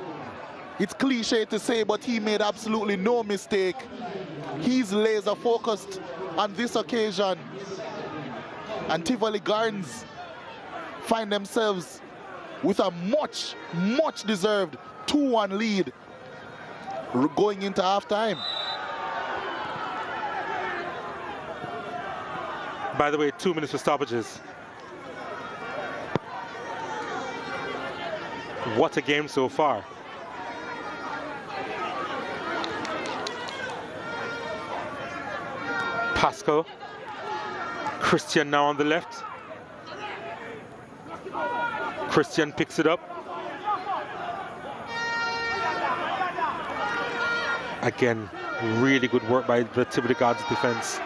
it's cliche to say, but he made absolutely no mistake. He's laser focused on this occasion. And Tivoli Gardens find themselves with a much, much deserved 2-1 lead going into halftime. By the way, 2 minutes for stoppages. What a game so far. Pasco. Christian now on the left. Christian picks it up. Again, really good work by the Tivoli Gardens defense.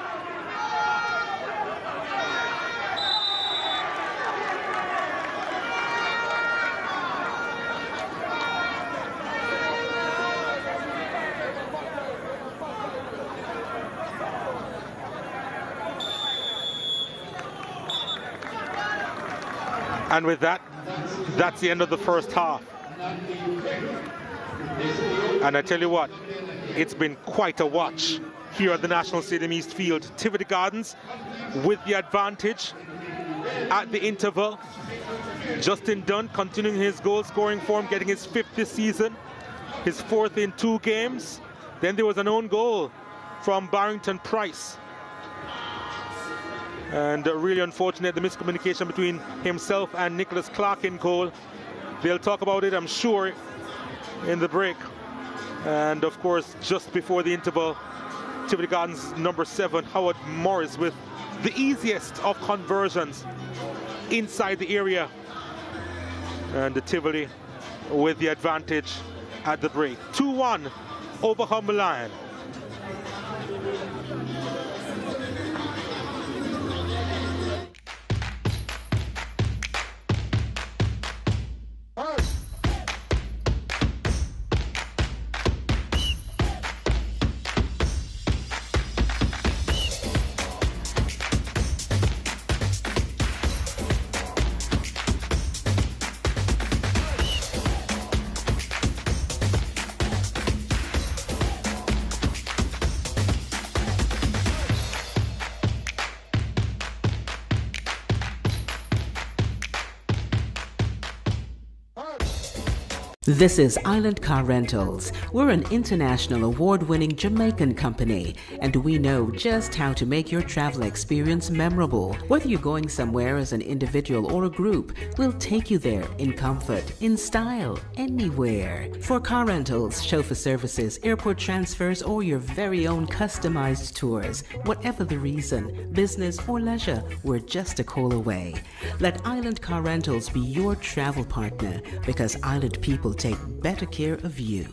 And with that, that's the end of the first half. And I tell you what, it's been quite a watch here at the National Stadium East Field. Tivoli Gardens with the advantage at the interval. Justin Dunn continuing his goal scoring form, getting his 5th this season, his 4th in 2 games. Then there was an own goal from Barrington Price. And really unfortunate, the miscommunication between himself and Nicholas Clark in goal. They'll talk about it, I'm sure, in the break. And of course, just before the interval, Tivoli Gardens number 7, Howard Morris, with the easiest of conversions inside the area. And the Tivoli with the advantage at the break. 2-1 over Humber Lion. This is Island Car Rentals. We're an international award-winning Jamaican company, and we know just how to make your travel experience memorable. Whether you're going somewhere as an individual or a group, we'll take you there in comfort, in style, anywhere. For car rentals, chauffeur services, airport transfers, or your very own customized tours, whatever the reason, business or leisure, we're just a call away. Let Island Car Rentals be your travel partner, because Island people take better care of you.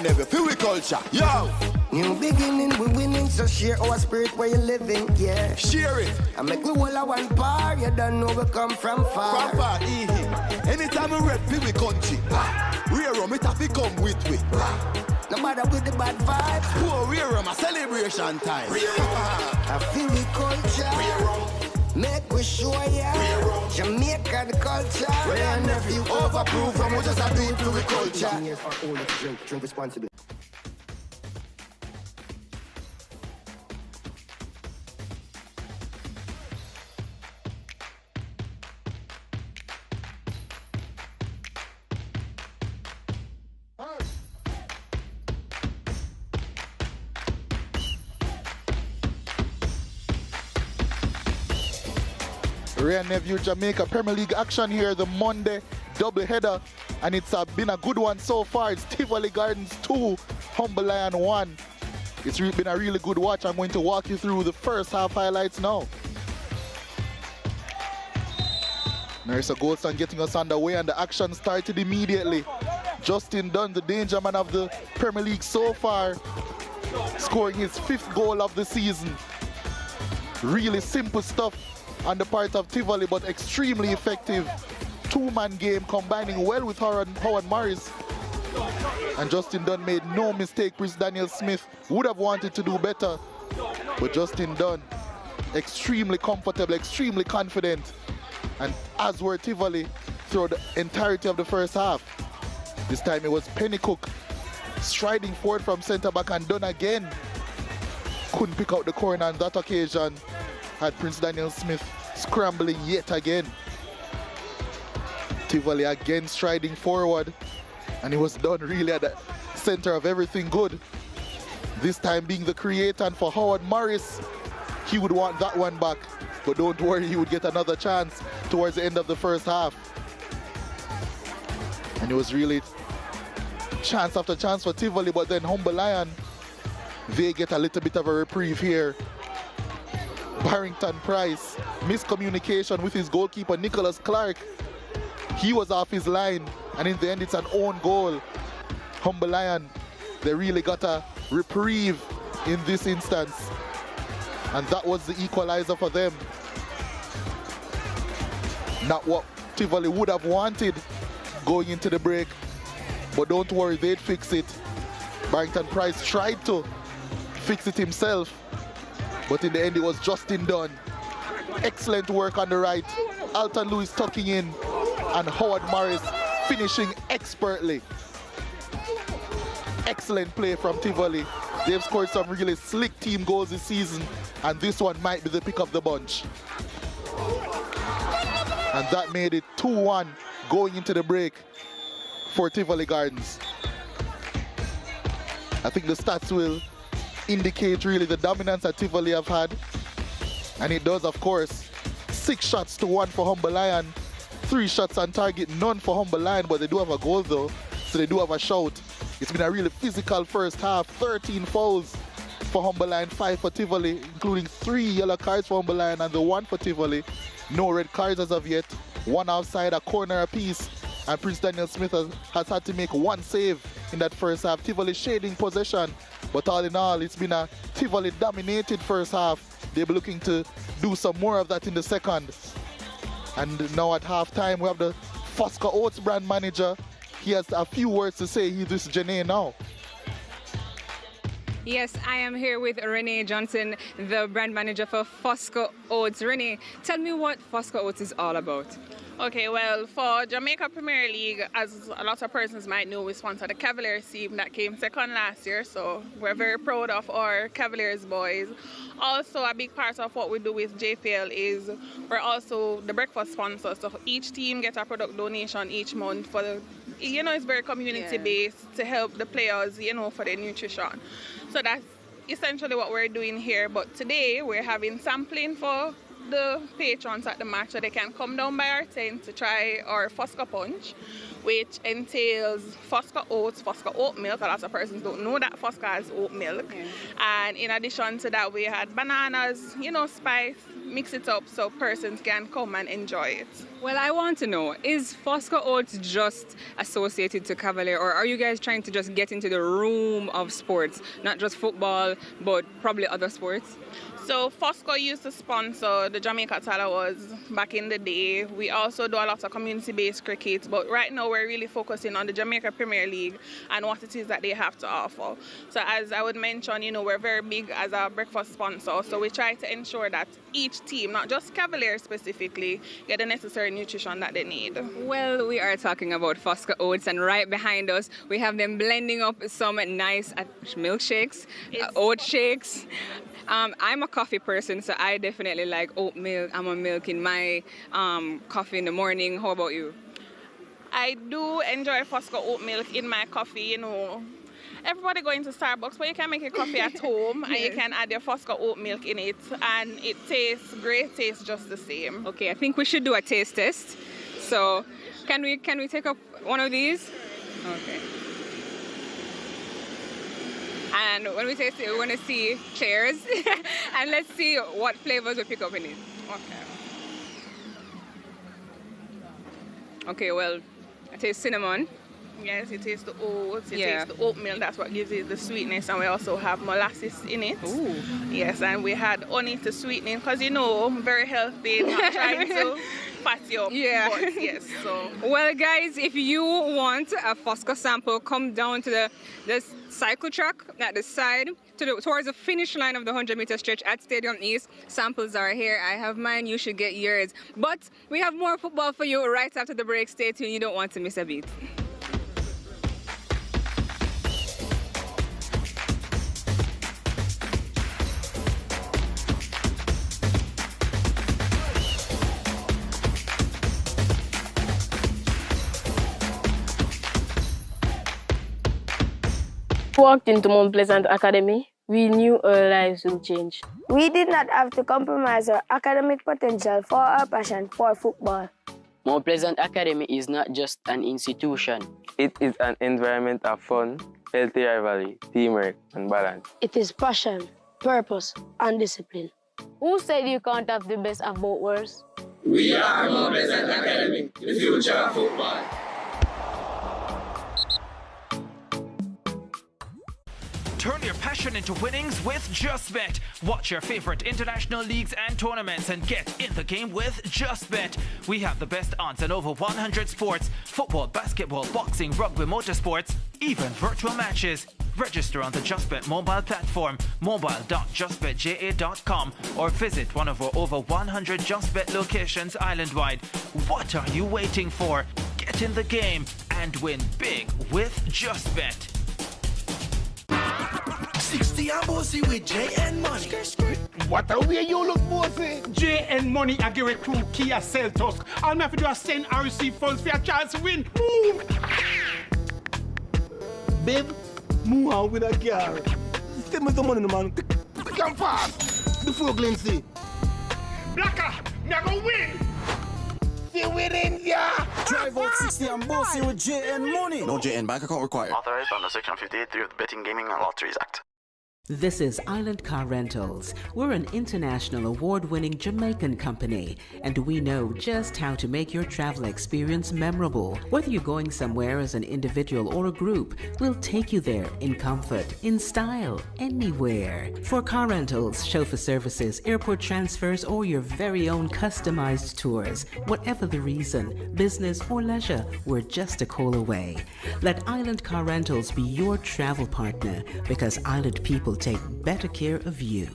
Never feel we culture, yo. New beginning, we winning, so share our spirit where you living, yeah. Share it. I make we all a one par, you don't know we come from far. From far, anytime we rep feel we country, rear rum it have to come with we. No matter with the bad vibes, poor rear rum a celebration time. I feel we culture. Make we show ya Jamaica the culture. And if you overproof from what just I do to the culture. Years are older, drink responsibly. Ray and Nephew Jamaica Premier League action here, the Monday doubleheader, and it's been a good one so far. It's Tivoli Gardens 2, Humble Lion 1. It's been a really good watch. I'm going to walk you through the first half highlights now. Marissa Goldson getting us underway, and the action started immediately. Justin Dunn, the danger man of the Premier League so far, scoring his 5th goal of the season. Really simple stuff on the part of Tivoli, but extremely effective. 2-man game combining well with Howard Morris. And Justin Dunn made no mistake. Prince Daniel Smith would have wanted to do better, but Justin Dunn extremely comfortable, extremely confident, and as were Tivoli throughout the entirety of the first half. This time it was Pennycook striding forward from centre back, and Dunn again couldn't pick out the corner on that occasion. Had Prince Daniel Smith scrambling yet again. Tivoli again striding forward, and it was done really at the center of everything good. This time being the creator, and for Howard Morris, he would want that one back, but don't worry, he would get another chance towards the end of the first half. And it was really chance after chance for Tivoli, but then Humble Lion, they get a little bit of a reprieve here. Barrington Price, miscommunication with his goalkeeper Nicholas Clark. He was off his line, and in the end it's an own goal. Humble Lion, they really got a reprieve in this instance, and that was the equalizer for them. Not what Tivoli would have wanted going into the break, but don't worry, they'd fix it. Barrington Price tried to fix it himself, but in the end it was Justin Dunn. Excellent work on the right. Alton Lewis tucking in, and Howard Morris finishing expertly. Excellent play from Tivoli. They've scored some really slick team goals this season, and this one might be the pick of the bunch. And that made it 2-1 going into the break for Tivoli Gardens. I think the stats will indicate really the dominance that Tivoli have had, and it does, of course. 6 shots to 1 for Humble Lion, 3 shots on target, none for Humble Lion, but they do have a goal though, so they do have a shout. It's been a really physical first half. 13 fouls for Humble Lion, 5 for Tivoli, including 3 yellow cards for Humble Lion and the 1 for Tivoli. No red cards as of yet. 1 outside, a corner apiece, and Prince Daniel Smith has had to make 1 save in that first half. Tivoli shading possession, but all in all, it's been a Tivoli dominated first half. They'll be looking to do some more of that in the second. And now at halftime, we have the Fosca Oats brand manager, he has a few words to say. He's with Janae now. Yes, I am here with Renee Johnson, the brand manager for Fosco Oats. Renee, tell me what Fosco Oats is all about. Okay, well, for Jamaica Premier League, as a lot of persons might know, we sponsor the Cavaliers team that came second last year, so we're very proud of our Cavaliers boys. Also, a big part of what we do with JPL is we're also the breakfast sponsor, so each team gets a product donation each month for the, you know, it's very community-based to help the players, you know, for their nutrition. So that's essentially what we're doing here, but today we're having sampling for the patrons at the match, so they can come down by our tent to try our Fosco punch, which entails Fosco oats, Fosco oat milk. A lot of persons don't know that Fosco has oat milk. And in addition to that, we had bananas, you know, spice, mix it up so persons can come and enjoy it. Well, I want to know, is Fosco Oats just associated to Cavalier, or are you guys trying to just get into the room of sports, not just football, but probably other sports? So Fosco used to sponsor the Jamaica Tivoli back in the day. We also do a lot of community-based cricket, but right now we're really focusing on the Jamaica Premier League and what it is that they have to offer. So as I would mention, you know, we're very big as a breakfast sponsor, so we try to ensure that each team, not just Cavaliers specifically, get the necessary nutrition that they need. Well, we are talking about Fosco Oats, and right behind us we have them blending up some nice milkshakes, oat shakes. I'm a coffee person, so I definitely like oat milk, almond milk in my coffee in the morning. How about you? I do enjoy Fosco oat milk in my coffee, you know. Everybody going to Starbucks, but you can make your coffee at home and you can add your Fosco oat milk in it, and it tastes great, tastes just the same. Okay, I think we should do a taste test. So can we take up one of these? Okay. And when we taste it, we want to see, cheers, and let's see what flavors we pick up in it. Okay. Okay, well, I taste cinnamon. Yes, it tastes the oats, it tastes the oatmeal, that's what gives it the sweetness, and we also have molasses in it. Ooh. Yes, and we had honey to sweeten it, because you know, very healthy, not trying to fat you up. Yeah. But yes, so. Well, guys, if you want a Fosco sample, come down to the cycle track at the side, towards the finish line of the 100-meter stretch at Stadium East. Samples are here. I have mine. You should get yours. But we have more football for you right after the break. Stay tuned. You don't want to miss a beat. Walked into Mount Pleasant Academy, we knew our lives will change. We did not have to compromise our academic potential for our passion for football. Mount Pleasant Academy is not just an institution. It is an environment of fun, healthy rivalry, teamwork, and balance. It is passion, purpose, and discipline. Who said you can't have the best of both worlds? We are Mount Pleasant Academy, the future of football. Turn your passion into winnings with JustBet. Watch your favorite international leagues and tournaments and get in the game with JustBet. We have the best odds on over 100 sports: football, basketball, boxing, rugby, motorsports, even virtual matches. Register on the JustBet mobile platform, mobile.justbetja.com, or visit one of our over 100 JustBet locations island-wide. What are you waiting for? Get in the game and win big with JustBet. 60 and bossy with J and Money. What a way you look, bossy. J and Money, I give a crew Kia Seltos. All me have to do is send and receive funds for a chance to win. Move! Babe, move on with a car. Give me some money, man. Come fast. Before Glency. Blacker, me I go win. See winning, yeah. Drive out 60 and bossy with J and Money. No JN bank account required. Authorized under Section 58 of the Betting, Gaming and Lotteries Act. This is Island Car Rentals. We're an international award-winning Jamaican company, and we know just how to make your travel experience memorable. Whether you're going somewhere as an individual or a group, we'll take you there in comfort, in style, anywhere. For car rentals, chauffeur services, airport transfers, or your very own customized tours, whatever the reason, business or leisure, we're just a call away. Let Island Car Rentals be your travel partner, because Island people take better care of you.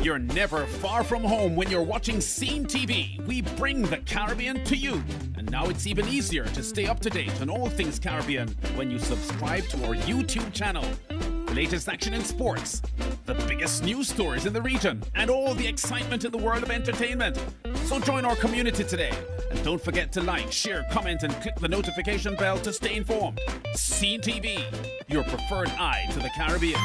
You're never far from home when you're watching Scene TV. We bring the Caribbean to you. And now it's even easier to stay up to date on all things Caribbean when you subscribe to our YouTube channel. The latest action in sports, the biggest news stories in the region, and all the excitement in the world of entertainment. So join our community today. And don't forget to like, share, comment, and click the notification bell to stay informed. Scene TV, your preferred eye to the Caribbean.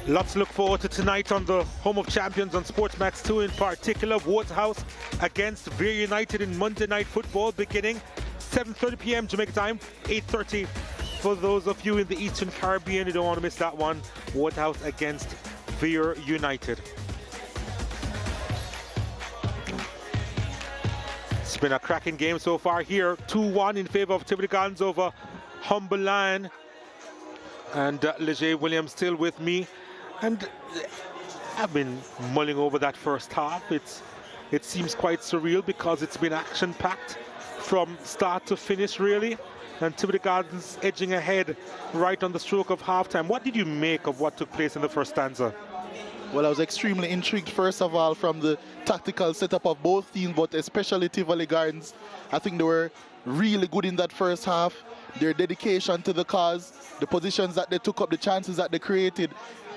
Lots to look forward to tonight on the home of champions on SportsMax 2, in particular Waterhouse against Veer United in Monday Night Football, beginning 7:30 p.m. Jamaica time, 8:30 for those of you in the Eastern Caribbean. You don't want to miss that one. Waterhouse against Veer United. It's been a cracking game so far here. 2-1 in favor of Tivoli Gardens over Humber Lion. And Leger Williams still with me. And I've been mulling over that first half. It seems quite surreal because it's been action-packed from start to finish, really. And Tivoli Gardens edging ahead right on the stroke of halftime. What did you make of what took place in the first stanza? Well, I was extremely intrigued, first of all, from the tactical setup of both teams, but especially Tivoli Gardens. I think they were really good in that first half. Their dedication to the cause, the positions that they took up, the chances that they created,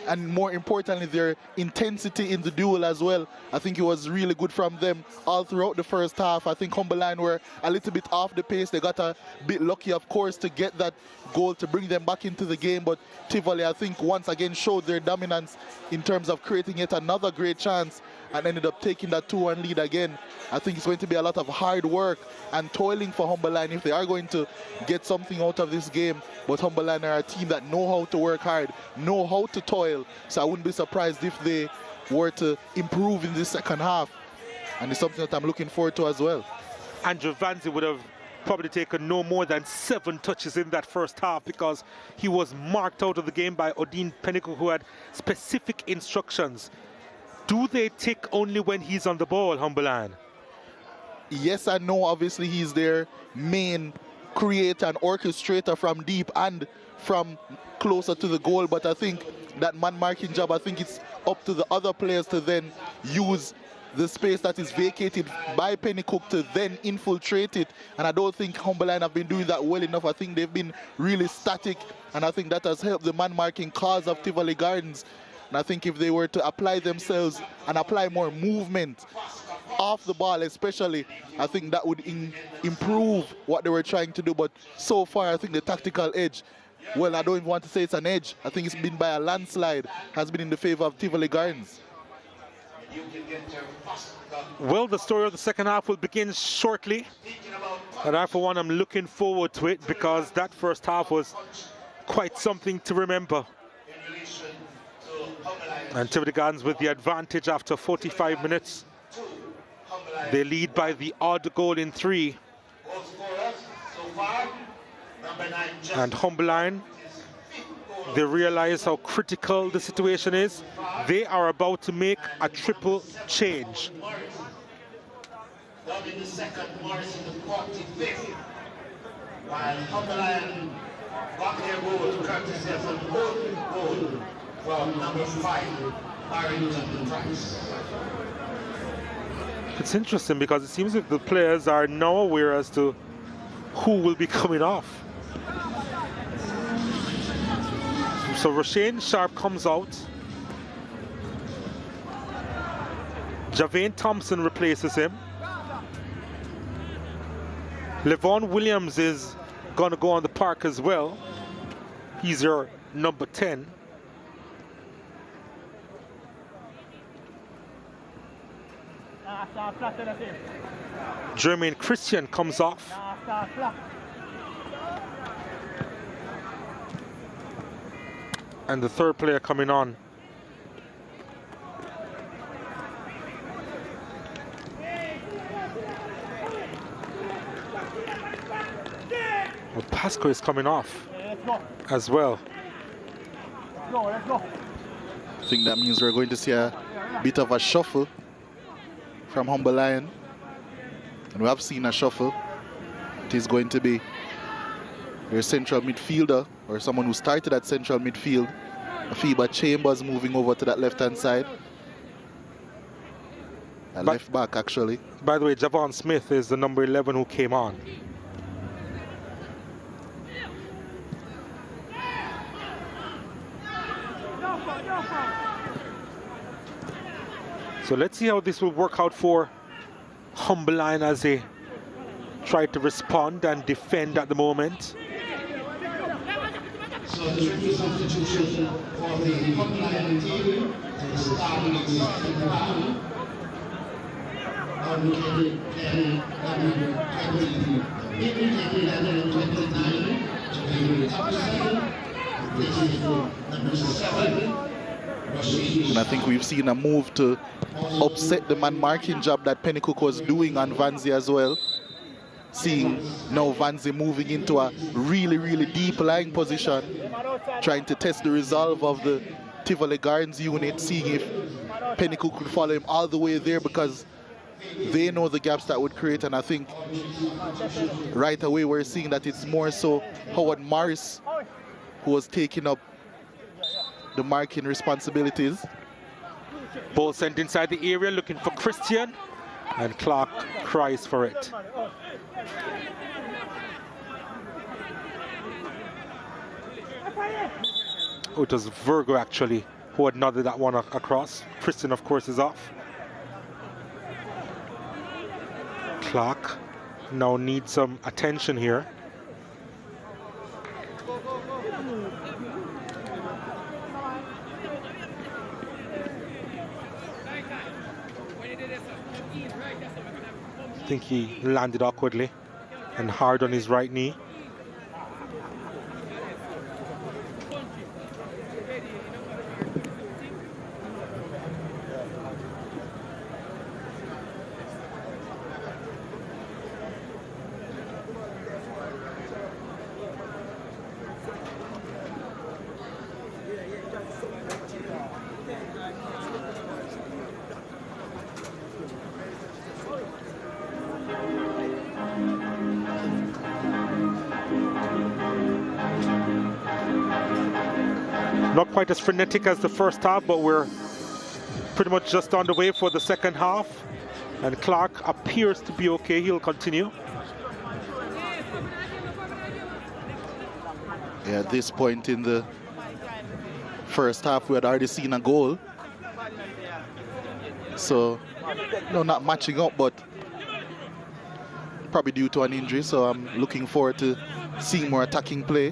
and more importantly, their intensity in the duel as well. I think it was really good from them all throughout the first half. I think Humber Lion were a little bit off the pace. They got a bit lucky, of course, to get that goal to bring them back into the game. But Tivoli, I think, once again showed their dominance in terms of creating yet another great chance and ended up taking that 2-1 lead again. I think it's going to be a lot of hard work and toiling for Humber Lion if they are going to get something out of this game. But Humber Lion are a team that know how to work hard, know how to toil. So I wouldn't be surprised if they were to improve in the second half. And it's something that I'm looking forward to as well. Andrew Vanzi would have probably taken no more than 7 touches in that first half because he was marked out of the game by Odin Penico, who had specific instructions. Do they tick only when he's on the ball, Humber Lion? Yes and no. Obviously, he's their main creator and orchestrator from deep and from closer to the goal. But I think that man-marking job, I think it's up to the other players to then use the space that is vacated by Pennycook to then infiltrate it. And I don't think Humberline have been doing that well enough. I think they've been really static, and I think that has helped the man-marking cause of Tivoli Gardens. And I think if they were to apply themselves and apply more movement off the ball especially, I think that would improve what they were trying to do. But so far, I think the tactical edge, well, I don't even want to say it's an edge. I think it's been by a landslide, has been in the favor of Tivoli Gardens. Well, the story of the second half will begin shortly. And I, for one, am looking forward to it because that first half was quite something to remember. And Tivoli Gardens with the advantage after 45 minutes. They lead by the odd goal in 3. And Humberline, they realize how critical the situation is. They are about to make a triple change. Down in the second, Morris in the 45th. While Humberline got their goal courtesy of an open goal from number 5, Barrington Price. It's interesting because it seems like the players are now aware as to who will be coming off. So Roshane Sharp comes out. Javane Thompson replaces him. Levon Williams is going to go on the park as well. He's your number 10. Jermaine Christian comes off. And the third player coming on. Well, Pasco is coming off as well. I think that means we're going to see a bit of a shuffle from Humberline. And we have seen a shuffle. It is going to be your central midfielder, or someone who started at central midfield. Afiba Chambers moving over to that left-hand side. Left back, actually. By the way, Javon Smith is the number 11 who came on. So let's see how this will work out for Humberline as they try to respond and defend at the moment. So the tricky substitution for the Humberline team to start with the second round. Indicated 11-29 to be Thompson. This is number 7. And I think we've seen a move to upset the man-marking job that Pennycook was doing on Vanzi as well. Seeing now Vanzi moving into a really, really deep lying position, trying to test the resolve of the Tivoli Gardens unit, seeing if Pennycook could follow him all the way there, because they know the gaps that would create. And I think right away we're seeing that it's more so Howard Morris who was taking up the marking responsibilities. Ball sent inside the area looking for Christian, and Clark cries for it. Oh, it was Virgo actually who had nodded that one across. Christian, of course, is off. Clark now needs some attention here. I think he landed awkwardly and hard on his right knee. Not quite as frenetic as the first half, but we're pretty much just on the way for the second half. And Clark appears to be okay. He'll continue. Yeah, at this point in the first half, we had already seen a goal. So, no, not matching up, but probably due to an injury. So I'm looking forward to seeing more attacking play.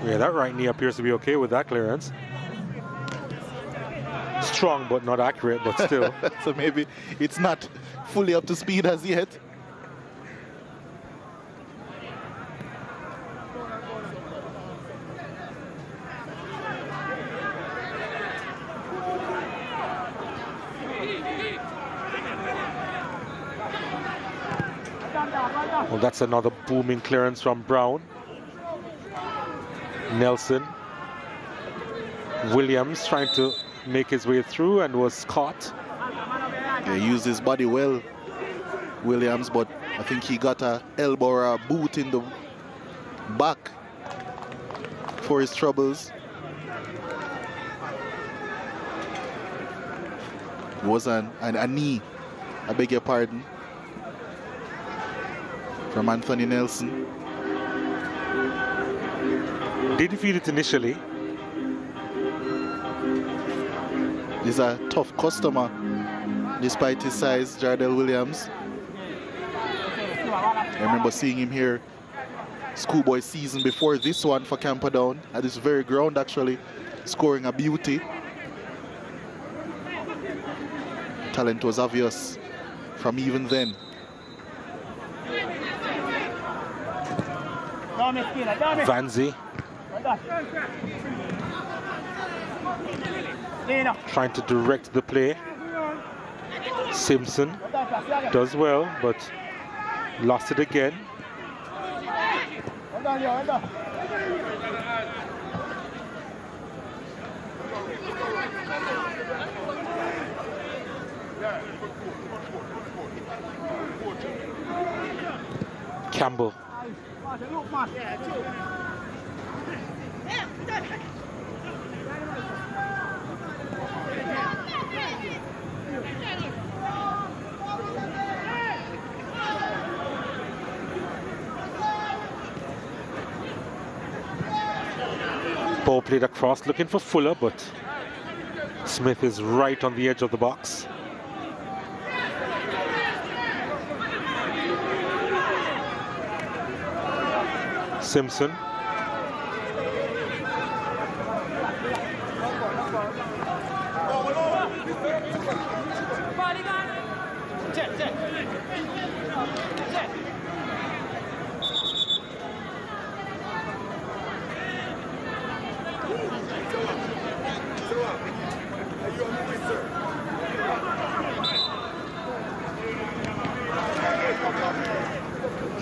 Yeah, that right knee appears to be okay with that clearance. Strong, but not accurate, but still. So maybe it's not fully up to speed as yet. Well, that's another booming clearance from Brown. Nelson. Williams trying to make his way through and was caught. He used his body well, Williams, but I think he got an elbow or a boot in the back for his troubles. It was a knee, I beg your pardon, from Anthony Nelson. Didn't feel it initially. He's a tough customer, despite his size, Jardel Williams. I remember seeing him here schoolboy season before this one for Camperdown, at this very ground actually, scoring a beauty. Talent was obvious from even then. Vanzi trying to direct the play. Simpson does well, but lost it again. Campbell. Ball played across, looking for Fuller, but Smith is right on the edge of the box. Simpson.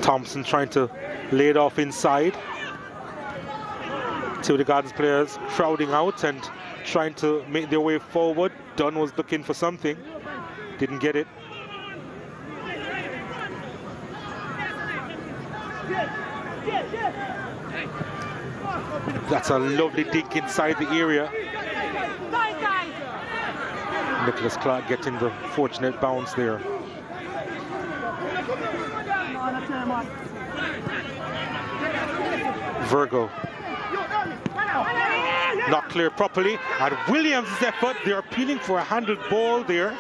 Thompson trying to lay it off inside. Two of the Gardens players crowding out and trying to make their way forward. Dunn was looking for something, didn't get it. That's a lovely dink inside the area. Nicholas Clark getting the fortunate bounce there. Virgo. Not clear properly. And Williams' effort, they're appealing for a handled ball there.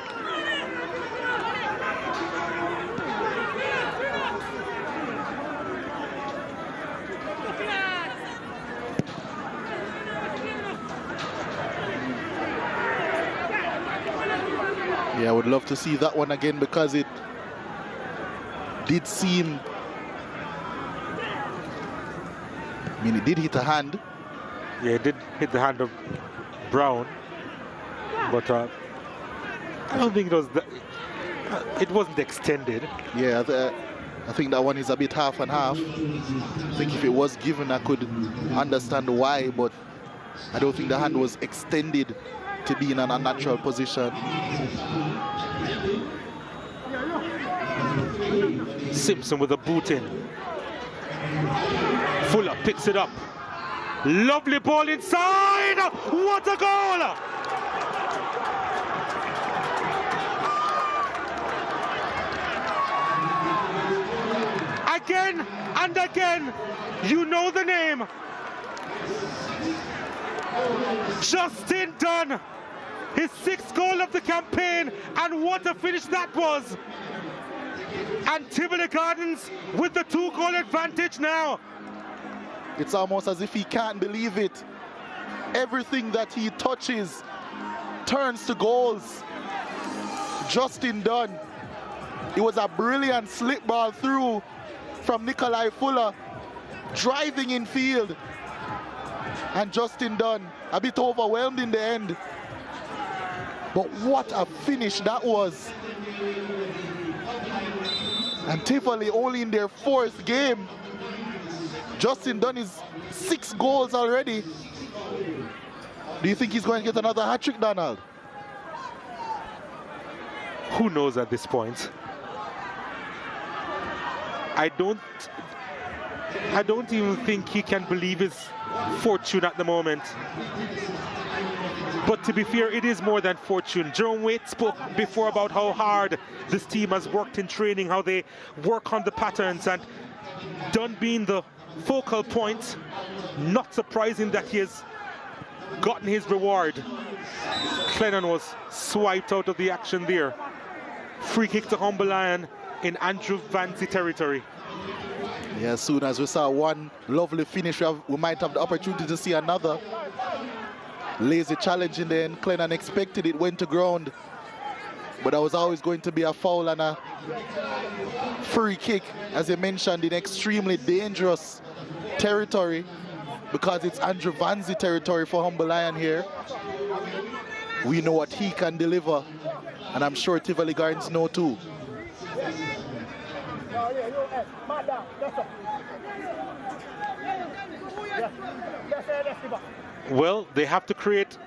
Yeah, I would love to see that one again because it did seem, I mean, it did hit a hand. Yeah, it did hit the hand of Brown, but I don't think it was it wasn't extended. Yeah, I think that one is a bit half and half. I think if it was given, I could understand why, but I don't think the hand was extended to be in an unnatural position. Simpson with a boot in. Fuller picks it up. Lovely ball inside. What a goal! again and again. You know the name. Justin Dunn, his 6th goal of the campaign, and what a finish that was. And Tivoli Gardens with the 2-goal advantage now. It's almost as if he can't believe it. Everything that he touches turns to goals. Justin Dunn. It was a brilliant slip ball through from Nikolai Fuller, driving in field. And Justin Dunn, a bit overwhelmed in the end. But what a finish that was. And Tivoli only in their 4th game. Justin Dunn is 6 goals already. Do you think he's going to get another hat-trick, Donald? Who knows at this point? I don't even think he can believe his fortune at the moment. But to be fair, it is more than fortune. Jerome Waite spoke before about how hard this team has worked in training, how they work on the patterns, and Dunn being the focal point, not surprising that he has gotten his reward. Clennon was swiped out of the action there. Free kick to Humber Lion in Andrew Vancy territory. Yeah, as soon as we saw one lovely finish, we might have the opportunity to see another. Lazy challenge in the end. Clennon expected it, went to ground. But that was always going to be a foul and a free kick, as you mentioned, in extremely dangerous territory, because it's Andrew Vanzy territory for Humber Lion here. We know what he can deliver, and I'm sure Tivoli Gardens know too. Well, they have to create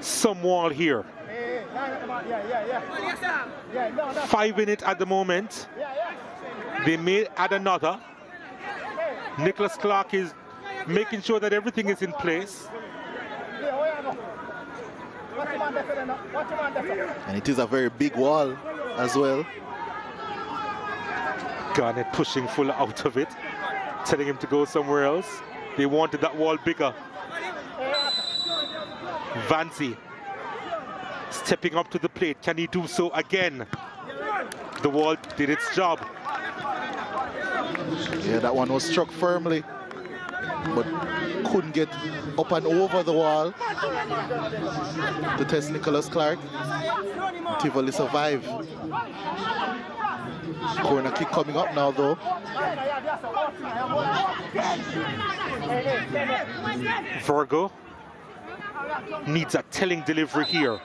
some wall here. 5 in it at the moment. They may add another. Nicholas Clark is making sure that everything is in place. And it is a very big wall as well. Garnett pushing Fuller out of it, telling him to go somewhere else. They wanted that wall bigger. Vancy stepping up to the plate. Can he do so again? The wall did its job. Yeah, that one was struck firmly, but couldn't get up and over the wall to test Nicholas Clark. Tivoli survive. Corner kick coming up now though. Virgo needs a telling delivery here.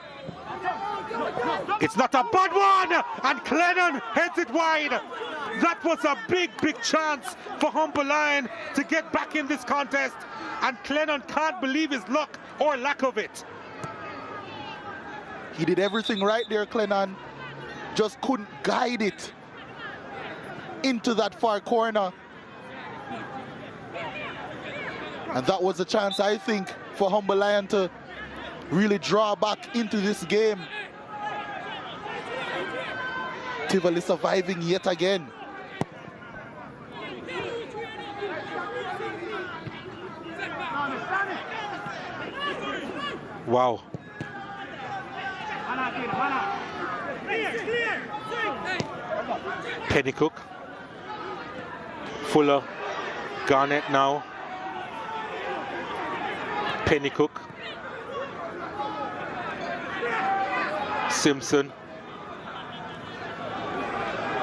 It's not a bad one, and Clennon heads it wide. That was a big chance for Humber Lion to get back in this contest, and Clennon can't believe his luck or lack of it. He did everything right there, Clennon. Just couldn't guide it into that far corner. And that was a chance, I think, for Humber Lion to really draw back into this game. Tivoli surviving yet again. Wow. Pennycook. Fuller. Garnett now. Pennycook. Simpson.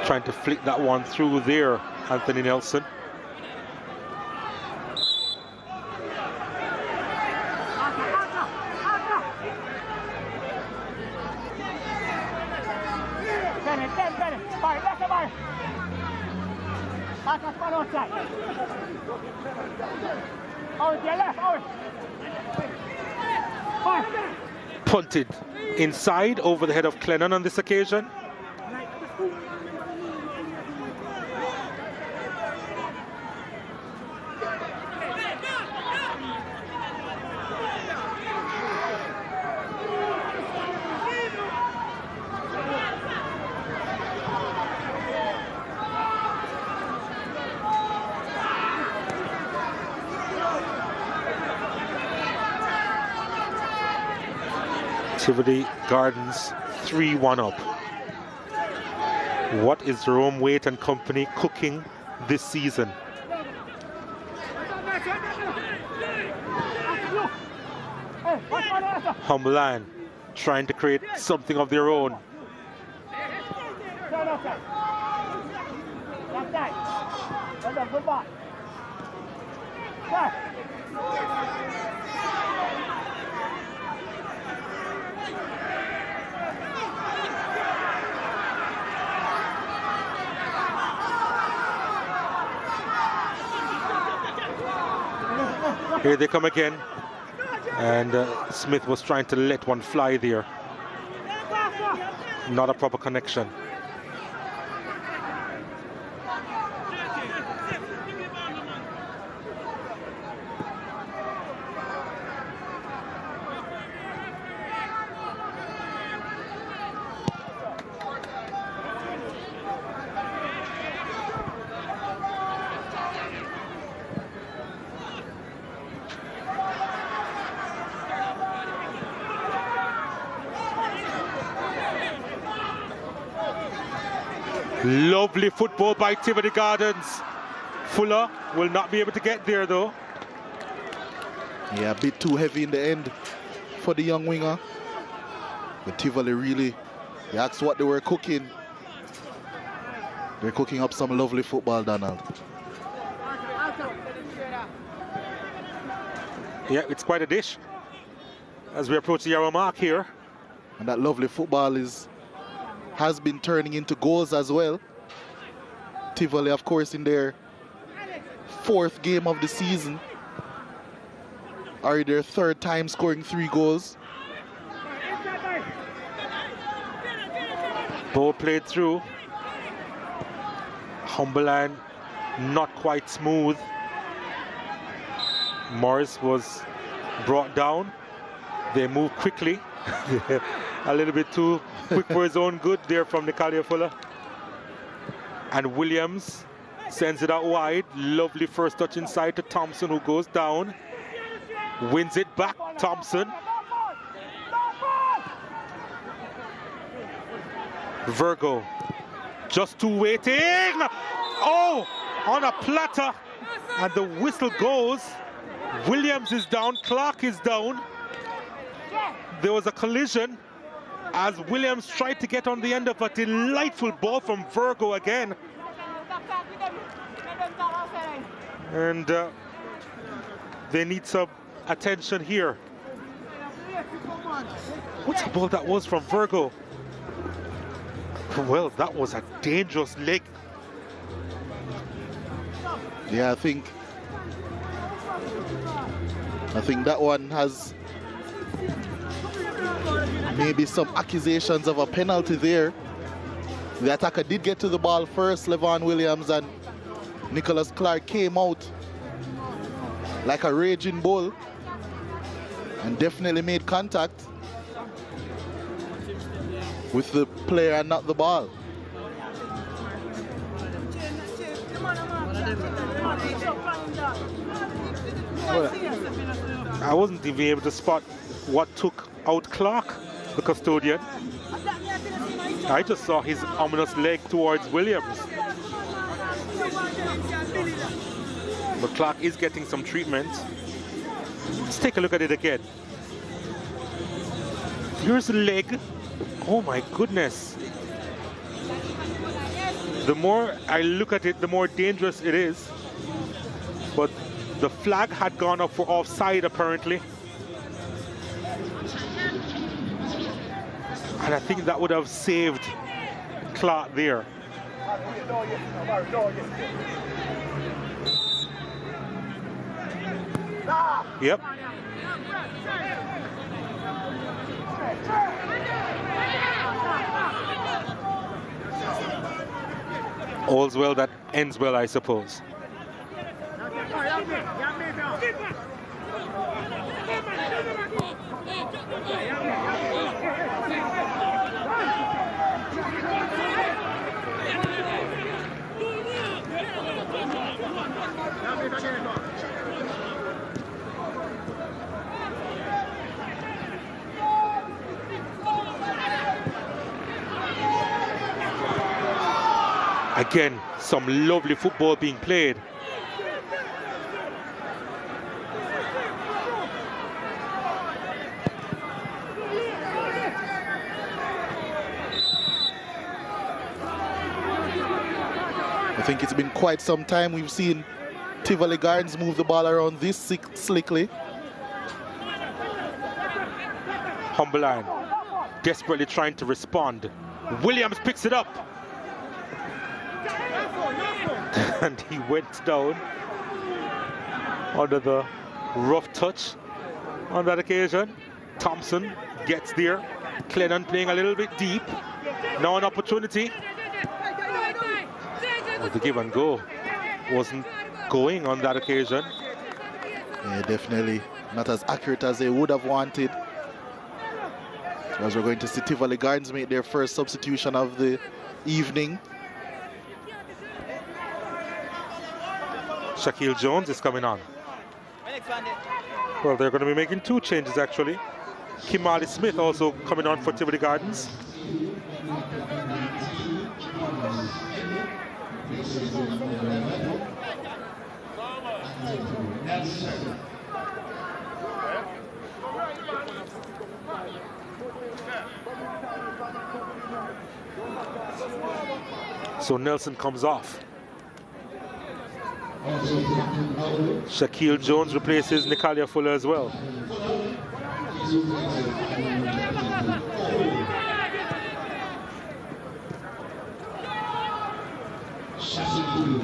Trying to flick that one through there, Anthony Nelson. Punted inside over the head of Clennon on this occasion. Tivoli Gardens 3-1 up. What is Jerome Waite and company cooking this season? Humberland trying to create something of their own. Here they come again, and Smith was trying to let one fly there. Not a proper connection. Lovely football by Tivoli Gardens. Fuller will not be able to get there though. Yeah, a bit too heavy in the end for the young winger. But Tivoli really, that's what they were cooking. They're cooking up some lovely football, Donald. Yeah, it's quite a dish as we approach the hour mark here. And that lovely football has been turning into goals as well. Tivoli, of course, in their 4th game of the season, are their 3rd time scoring 3 goals. Ball played through. Humberland not quite smooth. Morris was brought down. They moved quickly. A little bit too quick for his own good there from Nicalia Fuller. And Williams sends it out wide. Lovely first touch inside to Thompson, who goes down. Wins it back, Thompson. Virgo, just two waiting. Oh, on a platter. And the whistle goes. Williams is down, Clark is down. There was a collision as Williams tried to get on the end of a delightful ball from Virgo again. And they need some attention here. What's the ball that was from Virgo? Well, that was a dangerous leg. Yeah, I think that one has maybe some accusations of a penalty there. The attacker did get to the ball first, Levon Williams, and Nicholas Clark came out like a raging bull and definitely made contact with the player and not the ball. Well, I wasn't even able to spot what took out Clark, the custodian. I just saw his ominous leg towards Williams. But Clark is getting some treatment. Let's take a look at it again. Here's the leg. Oh my goodness. The more I look at it, the more dangerous it is. But the flag had gone up for offside apparently. And I think that would have saved Clark there. Yep. All's well that ends well, I suppose. Again, some lovely football being played. I think it's been quite some time we've seen Tivoli Gardens move the ball around this slickly. Humberline desperately trying to respond. Williams picks it up. And he went down under the rough touch on that occasion. Thompson gets there. Clennon playing a little bit deep. Now an opportunity. Well, the give and go wasn't going on that occasion. Yeah, definitely not as accurate as they would have wanted. As we're going to see Tivoli Gardens make their first substitution of the evening. Shaquille Jones is coming on. Well, they're going to be making two changes actually. Kimali Smith also coming on for Tivoli Gardens. So Nelson comes off. Shaquille Jones replaces Nikalia Fuller as well.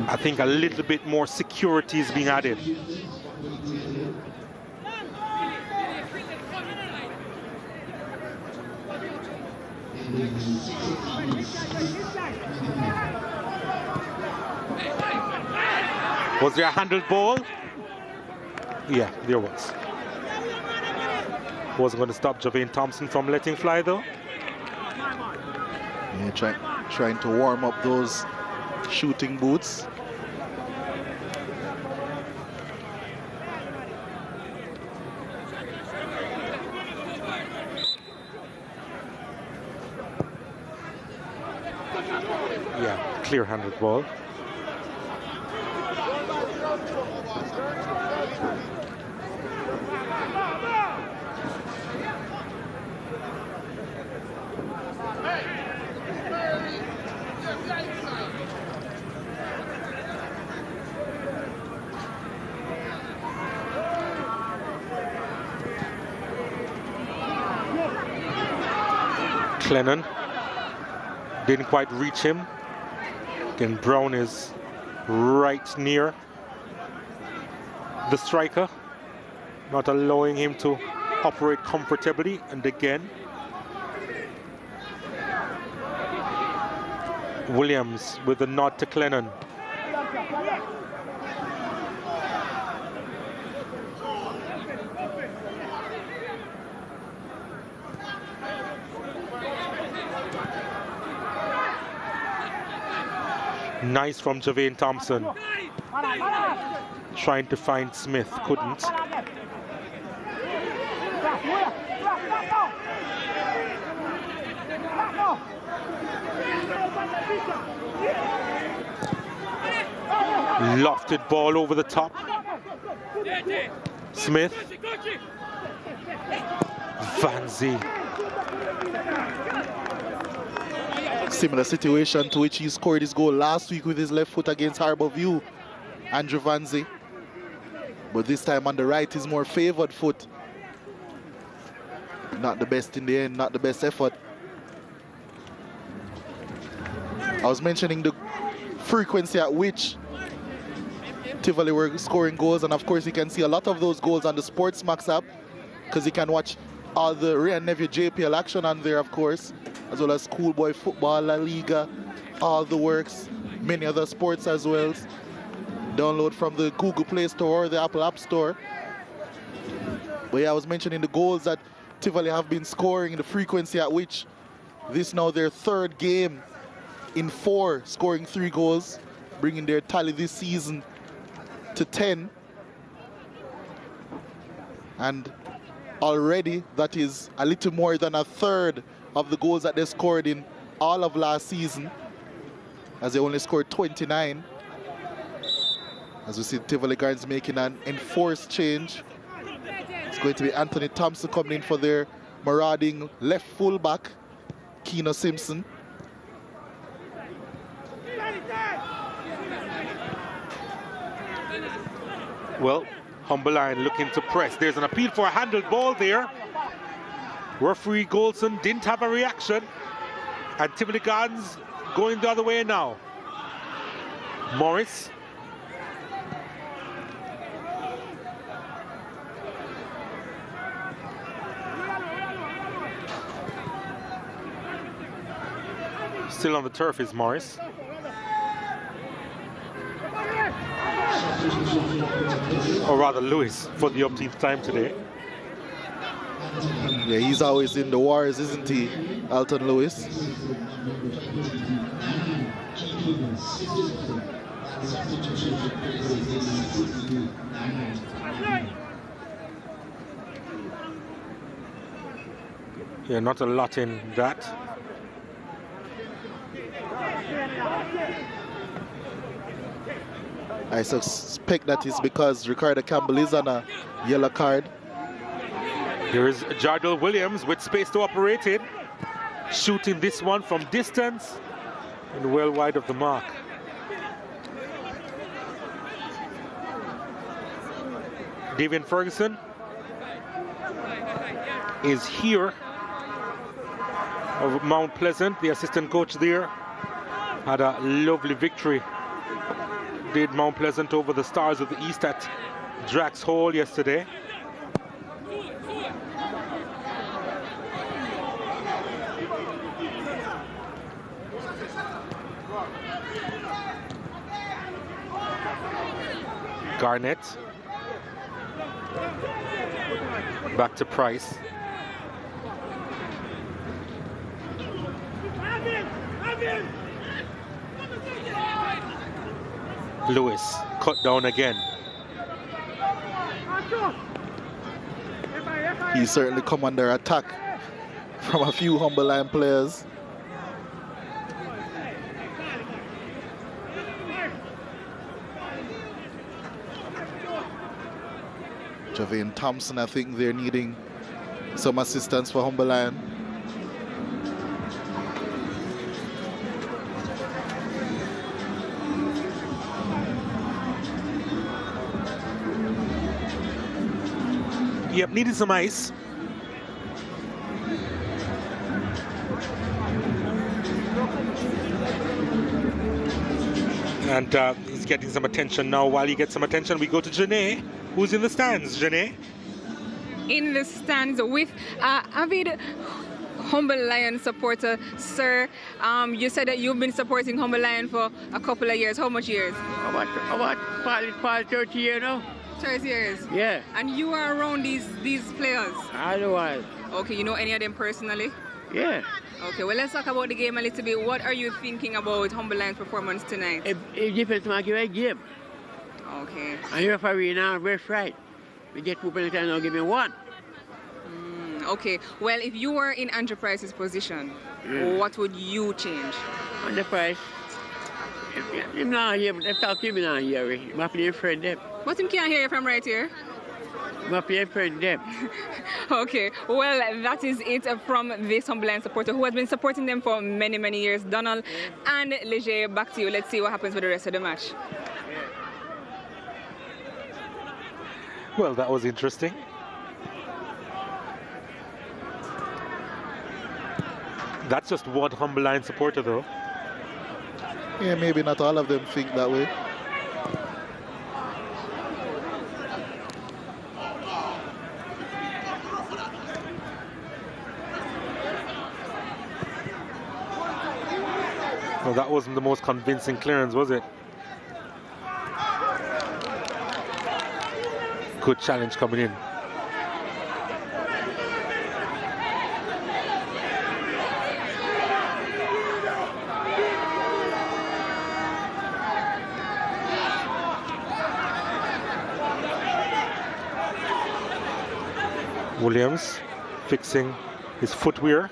I think a little bit more security is being added. Was there a handled ball? Yeah, there was. Wasn't going to stop Javane Thompson from letting fly though. Yeah, trying to warm up those shooting boots. Yeah, clear-handed ball. Clennon didn't quite reach him. Again, Brown is right near the striker, not allowing him to operate comfortably. And again, Williams with a nod to Clennon. Nice from Javane Thompson. Trying to find Smith, couldn't. Lofted ball over the top. Smith. Vanzi. Similar situation to which he scored his goal last week with his left foot against Harbour View, Andrew Vanzi. But this time on the right, his more favoured foot. Not the best in the end, not the best effort. I was mentioning the frequency at which Tivoli were scoring goals, and of course you can see a lot of those goals on the SportsMax app, because you can watch all the Ray and Nephew JPL action on there, of course, as well as schoolboy football, La Liga, all the works, many other sports as well. Download from the Google Play Store or the Apple App Store. But yeah, I was mentioning the goals that Tivoli have been scoring, the frequency at which this now their third game in 4, scoring 3 goals, bringing their tally this season to 10. And already that is a little more than a third of the goals that they scored in all of last season. as they only scored 29. As we see Tivoli Gardens making an enforced change. It's going to be Anthony Thompson coming in for their marauding left fullback, Keno Simpson. Well, Humber Lion looking to press. There's an appeal for a handled ball there. Referee Golson didn't have a reaction. And Tivoli Gardens going the other way now. Morris. Still on the turf is Morris. Or rather Lewis for the umpteenth time today. Yeah, he's always in the wars, isn't he, Alton Lewis? Yeah, not a lot in that. I suspect that is because Ricardo Campbell is on a yellow card. Here is Jardel Williams with space to operate in. Shooting this one from distance and well wide of the mark. Davian Ferguson is here of Mount Pleasant, the assistant coach there. Had a lovely victory. Did Mount Pleasant over the Stars of the East at Drax Hall yesterday. Garnett. Back to Price. Lewis cut down again. He certainly come under attack from a few Humber Lion players. Javane Thompson, I think they're needing some assistance for Humber Lion. Yep, needed some ice. And he's getting some attention now. While he gets some attention, we go to Janae. Who's in the stands, Janae? In the stands with avid Humber Lion supporter, sir. You said that you've been supporting Humber Lion for a couple of years. How much years? About 30 years now. 30 years? Yeah. And you are around these players? All the while. Okay, you know any of them personally? Yeah. Okay, well, let's talk about the game a little bit. What are you thinking about Humber Lion's performance tonight? It depends on the game. Okay. And you're referee now, ref right. We get 2 penalties and now give me 1. Okay, well, if you were in Andrew Price's position, what would you change? Andrew Price? If not here, if talk to him now here, he must be a friend them. But him can't hear you from right here? Must be a friend them. Okay, well, that is it from this Humber Lion supporter who has been supporting them for many, many years. Donald and Leger, back to you. Let's see what happens with the rest of the match. Well, that was interesting. That's just one Humber Lion supporter, though. Yeah, maybe not all of them think that way. No, that wasn't the most convincing clearance, was it? Good challenge coming in. Williams fixing his footwear.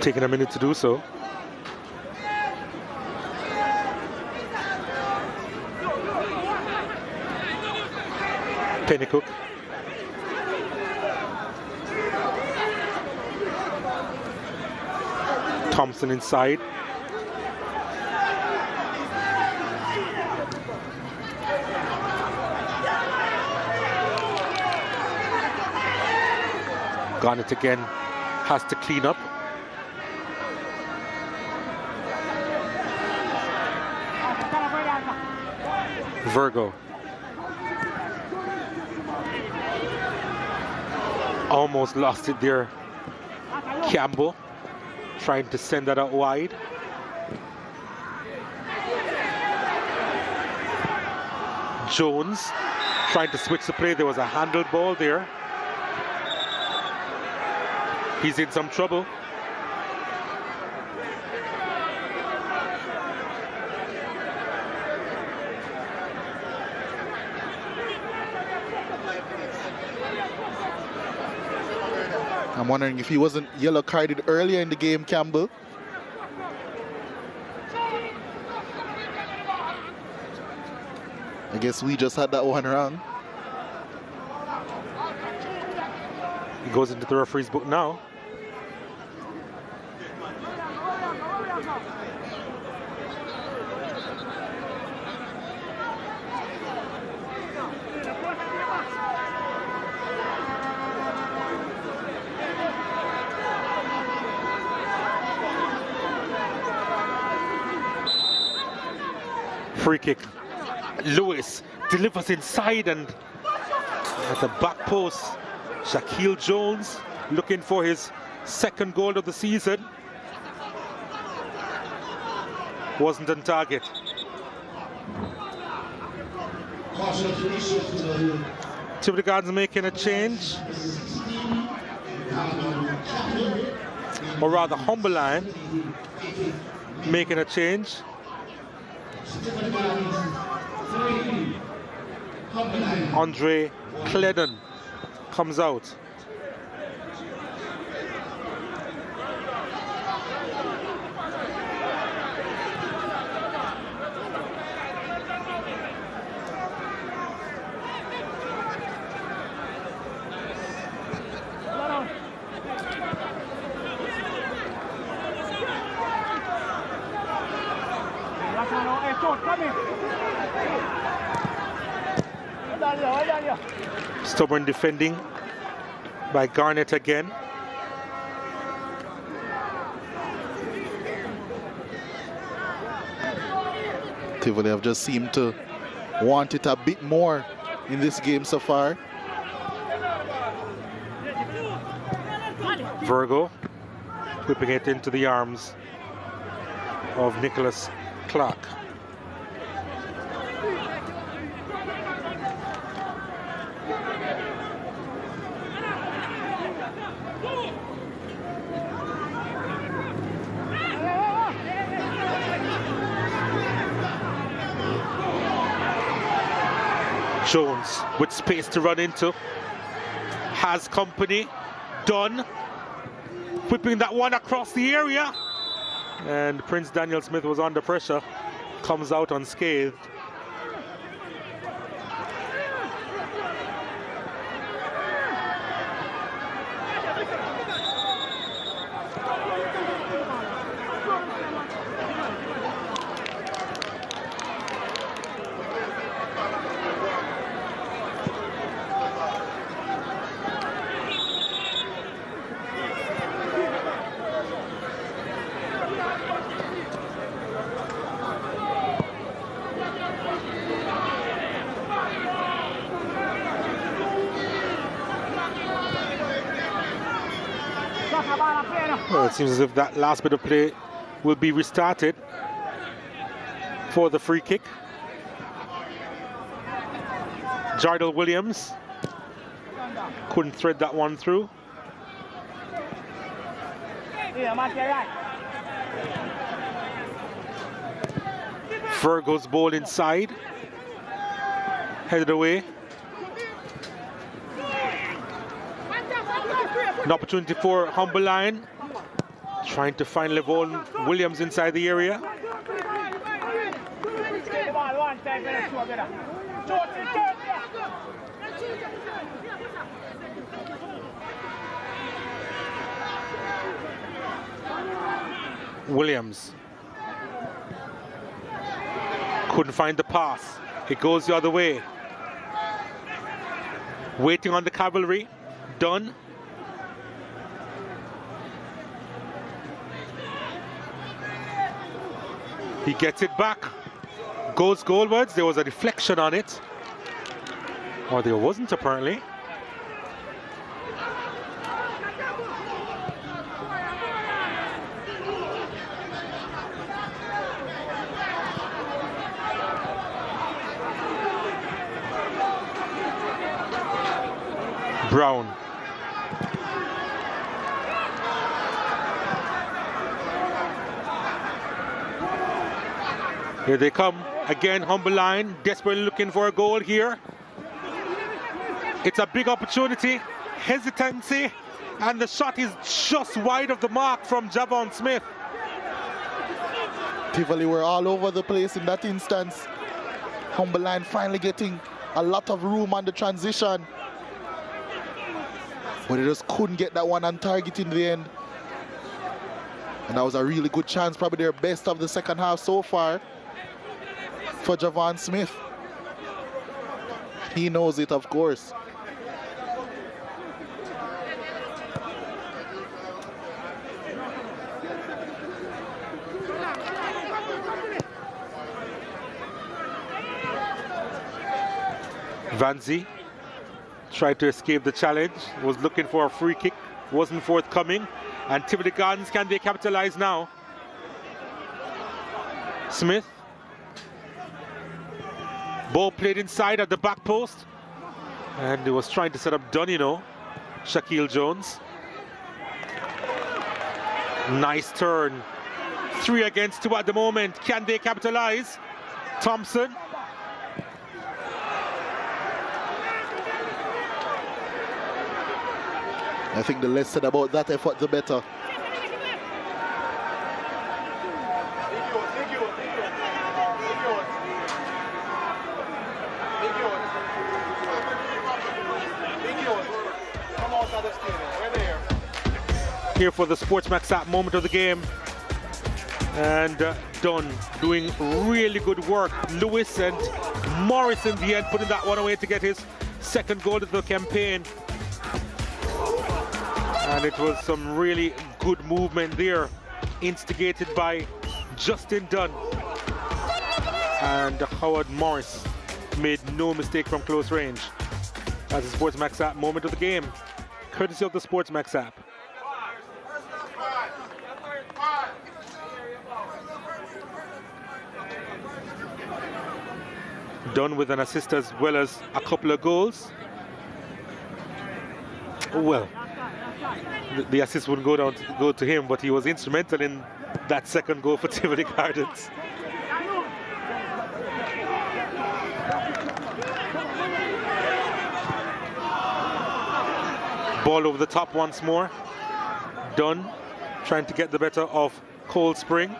Taking a minute to do so. Pennycook. Thompson inside. Garnett again has to clean up. Virgo. Almost lost it there. Campbell trying to send that out wide. Jones trying to switch the play. There was a handled ball there. He's in some trouble. I'm wondering if he wasn't yellow carded earlier in the game, Campbell. I guess we just had that one wrong. He goes into the referee's book now. Free kick. Lewis delivers inside and at the back post. Shaquille Jones looking for his second goal of the season. Wasn't on target. Tivoli Gardens making a change. Or rather, Humberline making a change. Andre Cledden comes out. Stubborn defending by Garnett again. Tivoli have just seemed to want it a bit more in this game so far. Virgo whipping it into the arms of Nicholas Clark. Jones with space to run into. Has company. Done. Whipping that one across the area. And Prince Daniel Smith was under pressure. Comes out unscathed. Well, it seems as if that last bit of play will be restarted for the free kick. Jardel Williams couldn't thread that one through. Virgo's ball inside. Headed away. An opportunity for Humberline. Trying to find Levon Williams inside the area. Williams couldn't find the pass. It goes the other way. Waiting on the cavalry. Done. He gets it back. Goes goalwards. There was a deflection on it. Or there wasn't, apparently. Brown. Here they come again. Humble line, desperately looking for a goal here. It's a big opportunity. Hesitancy, and the shot is just wide of the mark from Javon Smith. Tivoli were all over the place in that instance. Humble line finally getting a lot of room on the transition. But they just couldn't get that one on target in the end. And that was a really good chance, probably their best of the second half so far for Javon Smith. He knows it, of course. Vanzi tried to escape the challenge, was looking for a free kick, wasn't forthcoming. And Tivoli Gardens, can they capitalize now? Smith. Ball played inside at the back post. And he was trying to set up Dunino. Shaquille Jones. Nice turn. 3 against 2 at the moment. Can they capitalize? Thompson. I think the less said about that effort, the better. Here for the SportsMax app moment of the game. And Dunn doing really good work. Lewis and Morris in the end putting that one away to get his second goal of the campaign. And it was some really good movement there, instigated by Justin Dunn. And Howard Morris made no mistake from close range. That's the SportsMax app moment of the game, courtesy of the SportsMax app. Dunn with an assist as well as a couple of goals. Well, the assist wouldn't go to him, but he was instrumental in that second goal for Tivoli Gardens. Ball over the top once more. Dunn trying to get the better of Cold Spring.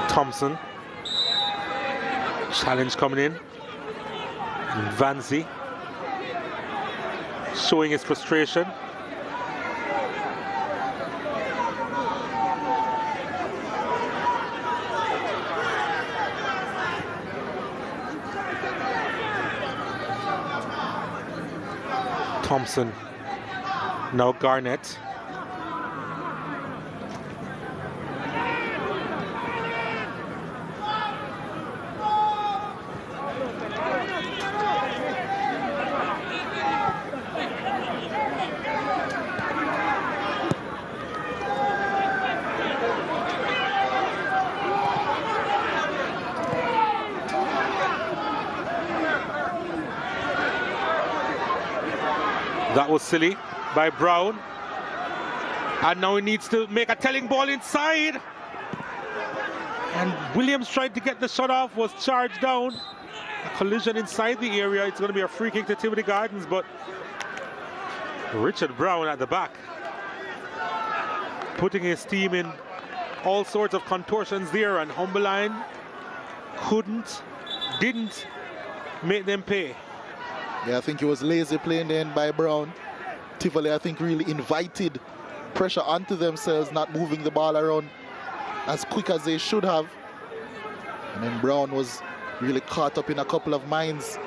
Thompson. Challenge coming in. And Vanzi showing his frustration. Thompson. Now Garnett. That was silly by Brown. And now he needs to make a telling ball inside. And Williams tried to get the shot off, was charged down. A collision inside the area. It's going to be a free kick to Tivoli Gardens, but Richard Brown at the back, putting his team in all sorts of contortions there, and Humberline didn't make them pay. Yeah, I think it was lazy playing the end by Brown. Tivoli, I think, really invited pressure onto themselves, not moving the ball around as quick as they should have. And then Brown was really caught up in a couple of minds.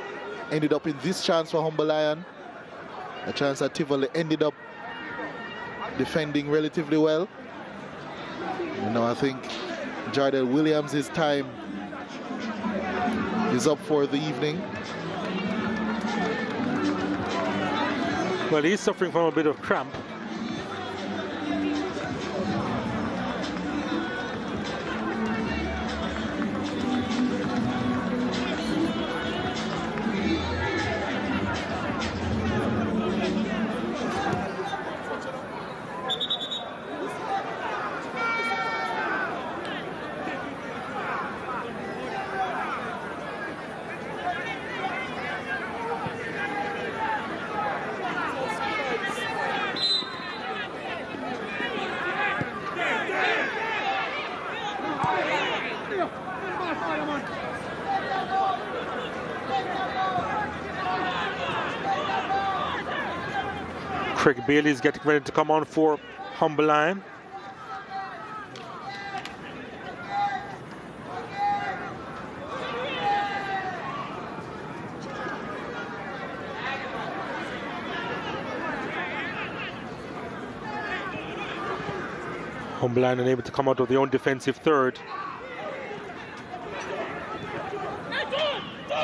Ended up in this chance for Humber Lion. A chance that Tivoli ended up defending relatively well. You know, I think Jardel Williams' time is up for the evening. Well, he's suffering from a bit of cramp. Craig Bailey is getting ready to come on for Humberline. Humberline unable to come out of their own defensive third.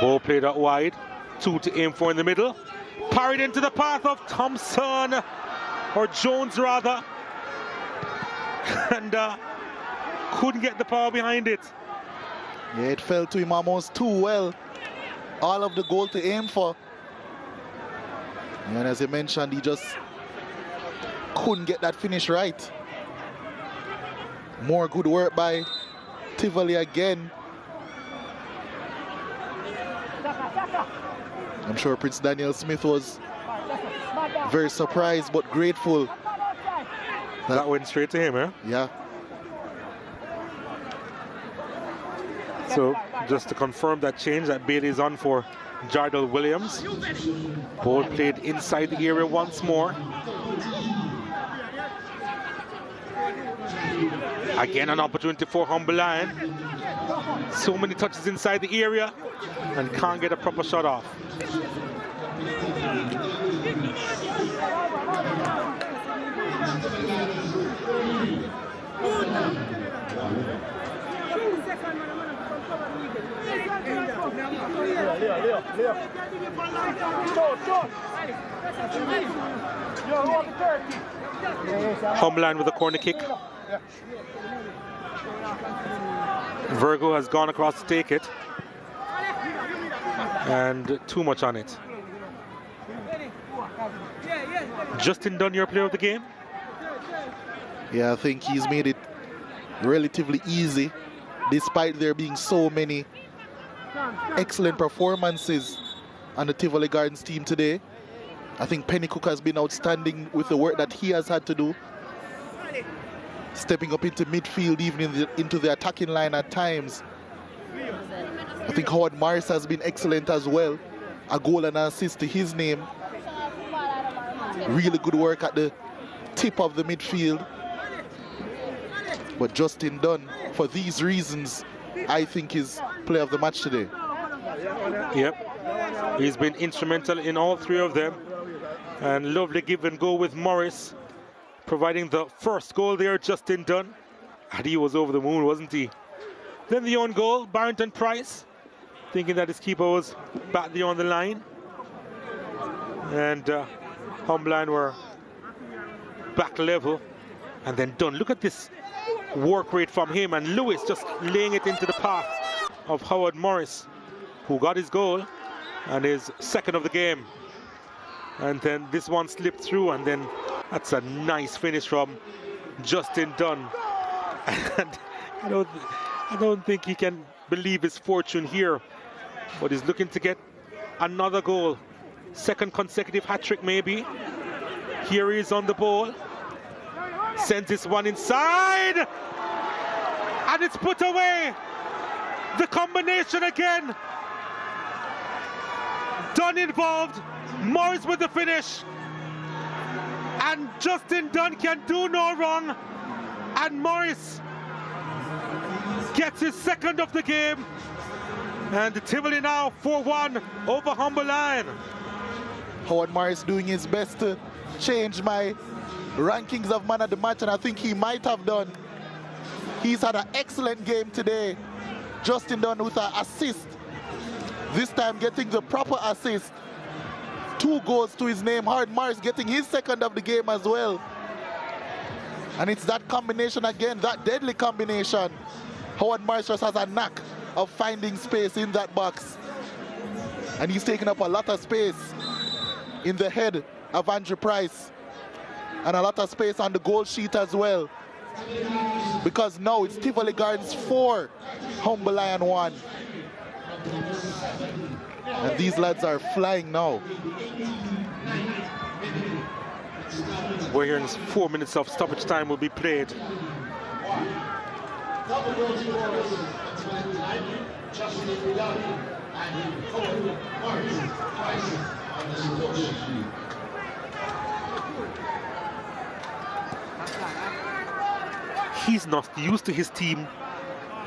Ball played out wide. 2 to aim for in the middle. Parried into the path of Thompson, or Jones rather, and couldn't get the power behind it. Yeah, it fell to him almost too well. All of the goal to aim for. And as I mentioned, he just couldn't get that finish right. More good work by Tivoli again. I'm sure Prince Daniel Smith was very surprised but grateful. That went straight to him, eh? Yeah. So just to confirm that change, that Bailey is on for Jardel Williams. Ball played inside the area once more. Again, an opportunity for Humberline. So many touches inside the area and can't get a proper shot off. Humberline with a corner kick. Virgo has gone across to take it, and too much on it. Justin Dunn, your player of the game? Yeah, I think he's made it relatively easy, despite there being so many excellent performances on the Tivoli Gardens team today. I think Penny Cook has been outstanding with the work that he has had to do, stepping up into midfield, even into the attacking line at times. I think Howard Morris has been excellent as well. A goal and an assist to his name. Really good work at the tip of the midfield. But Justin Dunn, for these reasons, I think is player of the match today. Yep, he's been instrumental in all three of them. And lovely give and go with Morris, providing the first goal there, Justin Dunn. And he was over the moon, wasn't he? Then the own goal, Barrington Price, thinking that his keeper was back there on the line. And Humberline were back level. And then Dunn, look at this work rate from him, and Lewis just laying it into the path of Howard Morris, who got his goal and his second of the game. And then this one slipped through, and then That's a nice finish from Justin Dunn. And I don't think he can believe his fortune here, but he's looking to get another goal. Second consecutive hat-trick maybe. Here he is on the ball. Sends this one inside. And it's put away. The combination again. Dunn involved. Morris with the finish. And Justin Dunn can do no wrong. And Morris gets his second of the game. And the Tivoli now 4-1 over Humber Lion. Howard Morris doing his best to change my rankings of man of the match, and I think he might have done. He's had an excellent game today. Justin Dunn with an assist. This time getting the proper assist. 2 goals to his name. Howard Morris getting his second of the game as well. And it's that combination again, that deadly combination. Howard Morris just has a knack of finding space in that box. And he's taking up a lot of space in the head of Andrew Price. And a lot of space on the goal sheet as well. Because now it's Tivoli Gardens 4, Humber Lion 1. And these lads are flying now. We're here in 4 minutes of stoppage time will be played. He's not used to his team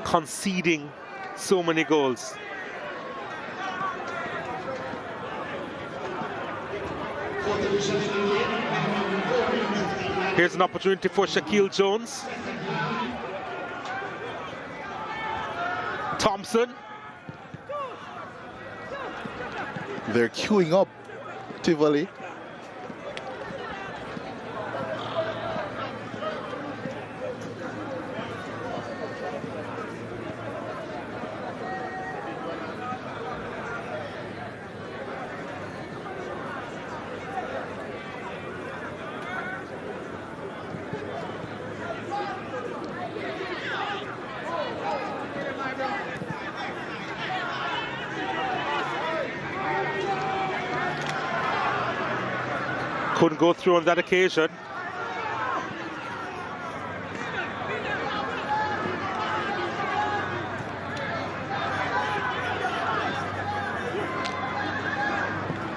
conceding so many goals. Here's an opportunity for Shaquille Jones. Thompson. They're queuing up Tivoli. Couldn't go through on that occasion.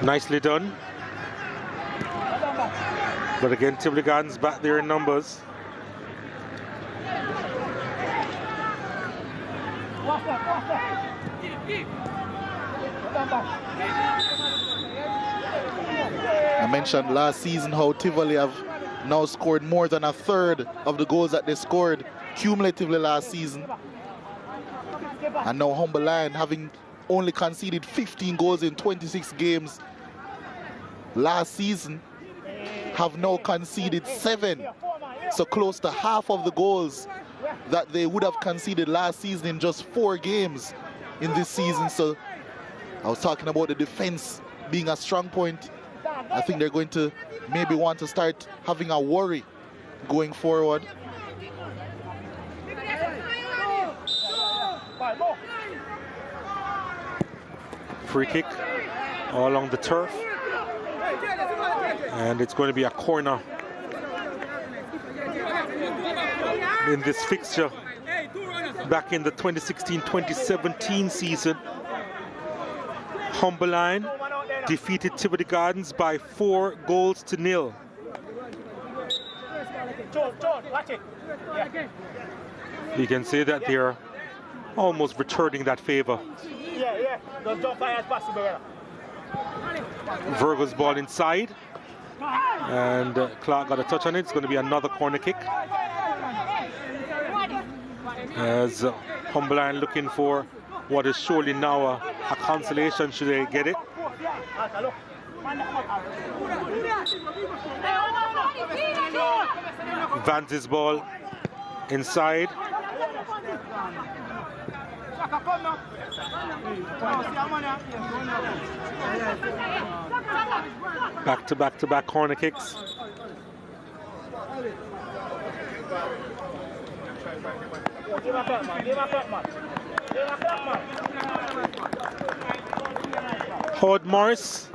Nicely done. But again, Tivoli Gardens back there in numbers. I mentioned last season how Tivoli have now scored more than a third of the goals that they scored cumulatively last season. And now Humber Lion, having only conceded 15 goals in 26 games last season, have now conceded 7. So close to half of the goals that they would have conceded last season in just 4 games in this season. So I was talking about the defense being a strong point. I think they're going to maybe want to start having a worry going forward. Free kick all along the turf. And it's going to be a corner in this fixture back in the 2016-2017 season. Humber Lion defeated Tivoli Gardens by 4-0. You can say that they're almost returning that favor. Virgo's ball inside, and Clark got a touch on it. It's going to be another corner kick as Humber Lion looking for what is surely now a consolation should they get it. Vance's ball inside. Back to back corner kicks. Howard Morris.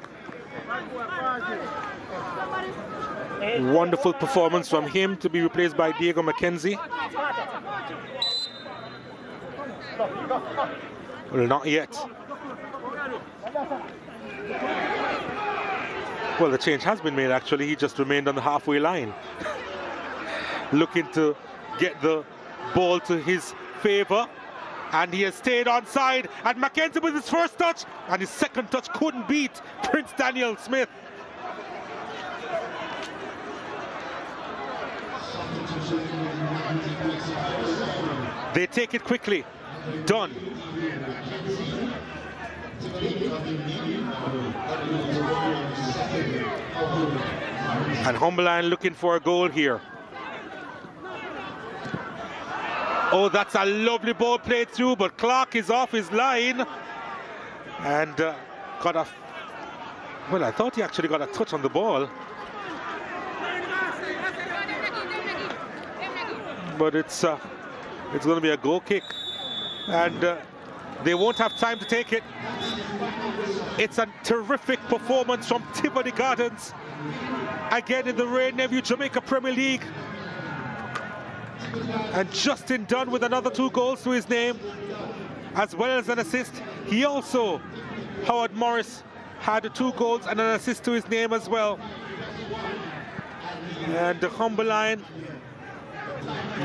Wonderful performance from him to be replaced by Diego McKenzie. Well, not yet. Well, the change has been made actually. He just remained on the halfway line. Looking to get the ball to his favor. And he has stayed onside. And McKenzie with his first touch. And his second touch couldn't beat Prince Daniel Smith. They take it quickly. Done. And Humberline looking for a goal here. Oh, that's a lovely ball played through, but Clark is off his line. And got a... Well, I thought he actually got a touch on the ball. But it's going to be a goal kick. And they won't have time to take it. It's a terrific performance from Tivoli Gardens. Again in the Ray Neville Jamaica Premier League. And Justin Dunn with another 2 goals to his name, as well as an assist. He also, Howard Morris, had 2 goals and an assist to his name as well. And the Humberline,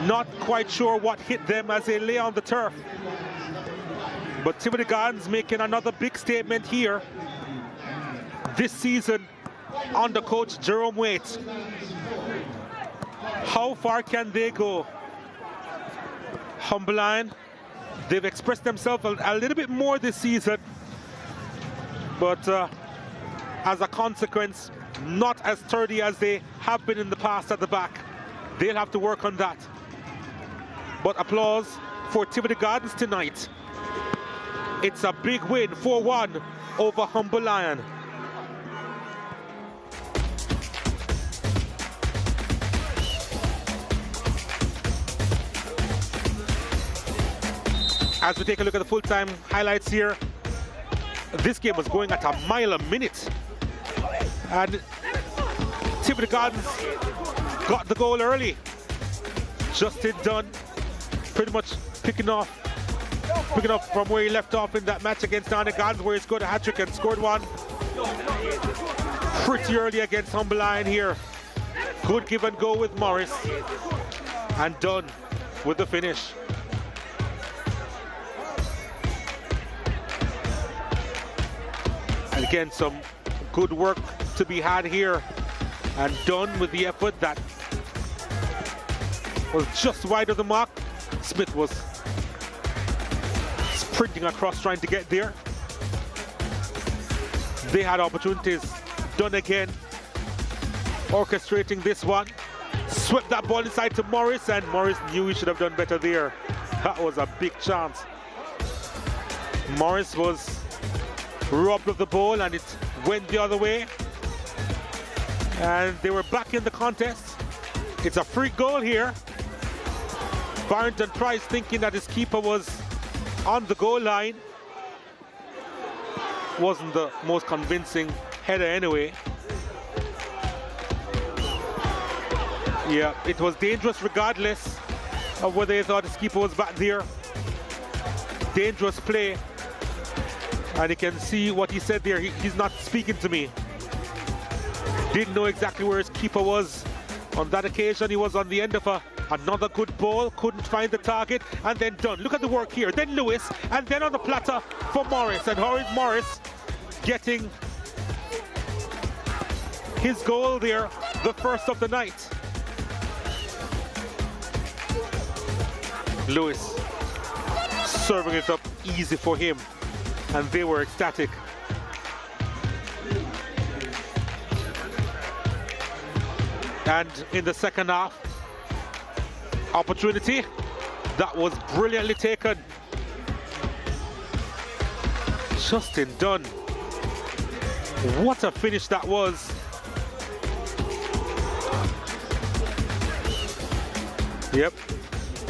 not quite sure what hit them as they lay on the turf. But Tivoli Gardens making another big statement here this season under coach Jerome Waite. How far can they go? Humberline, they've expressed themselves a little bit more this season, but as a consequence, not as sturdy as they have been in the past at the back. They'll have to work on that. But applause for Tivoli Gardens tonight. It's a big win, 4-1 over Humberline. As we take a look at the full-time highlights here, this game was going at a mile a minute. And Tivoli Gardens got the goal early. Justin Dunn pretty much picking up from where he left off in that match against Downey Gardens, where he scored a hat-trick and scored one pretty early against Humberline here. Good give and go with Morris. And Dunn with the finish. And again, some good work to be had here. And Dunn with the effort that was just wide of the mark. Smith was sprinting across trying to get there. They had opportunities. Dunn again orchestrating this one. Swept that ball inside to Morris, and Morris knew he should have done better there. That was a big chance. Morris was robbed of the ball and it went the other way. And they were back in the contest. It's a free goal here. Barrington Price thinking that his keeper was on the goal line. Wasn't the most convincing header anyway. Yeah, it was dangerous regardless of whether they thought his keeper was back there. Dangerous play. And you can see what he said there. He's not speaking to me. Didn't know exactly where his keeper was. On that occasion, he was on the end of another good ball. Couldn't find the target. And then Dunn. Look at the work here. Then Lewis. And then on the platter for Morris. And Morris getting his goal there. The first of the night. Lewis serving it up easy for him. And they were ecstatic. And in the second half, opportunity that was brilliantly taken. Justin Dunn. What a finish that was.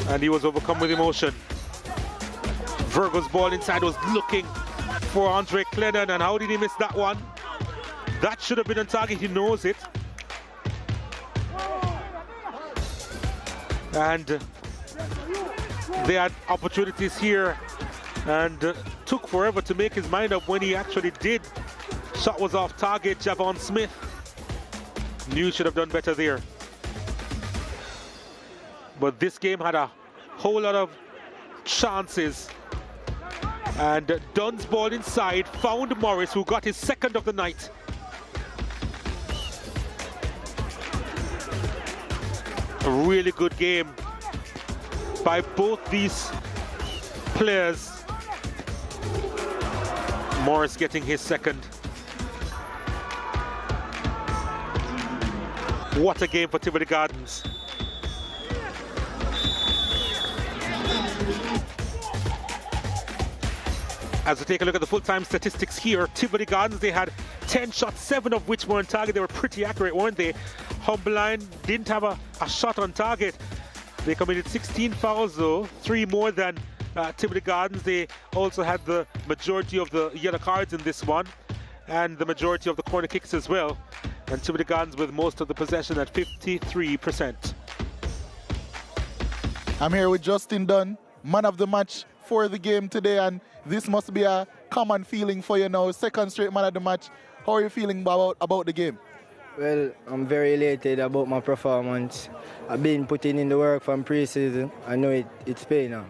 And he was overcome with emotion. Virgo's ball inside was looking for Andre Clennon, and how did he miss that one? That should have been on target, he knows it. And they had opportunities here and took forever to make his mind up when he actually did. Shot was off target. Javon Smith knew he should have done better there. But this game had a whole lot of chances. And Dunn's ball inside found Morris, who got his second of the night. A really good game by both these players. Morris getting his second. What a game for Tivoli Gardens. As we take a look at the full-time statistics here, Tivoli Gardens, they had 10 shots, 7 of which were on target. They were pretty accurate, weren't they? Humberline didn't have a shot on target. They committed 16 fouls though, 3 more than Tivoli Gardens. They also had the majority of the yellow cards in this one and the majority of the corner kicks as well. And Tivoli Gardens with most of the possession at 53%. I'm here with Justin Dunn, man of the match for the game today, and this must be a common feeling for you now, second straight man of the match. How are you feeling about the game? Well, I'm very elated about my performance. I've been putting in the work from pre-season. I know it's paying off.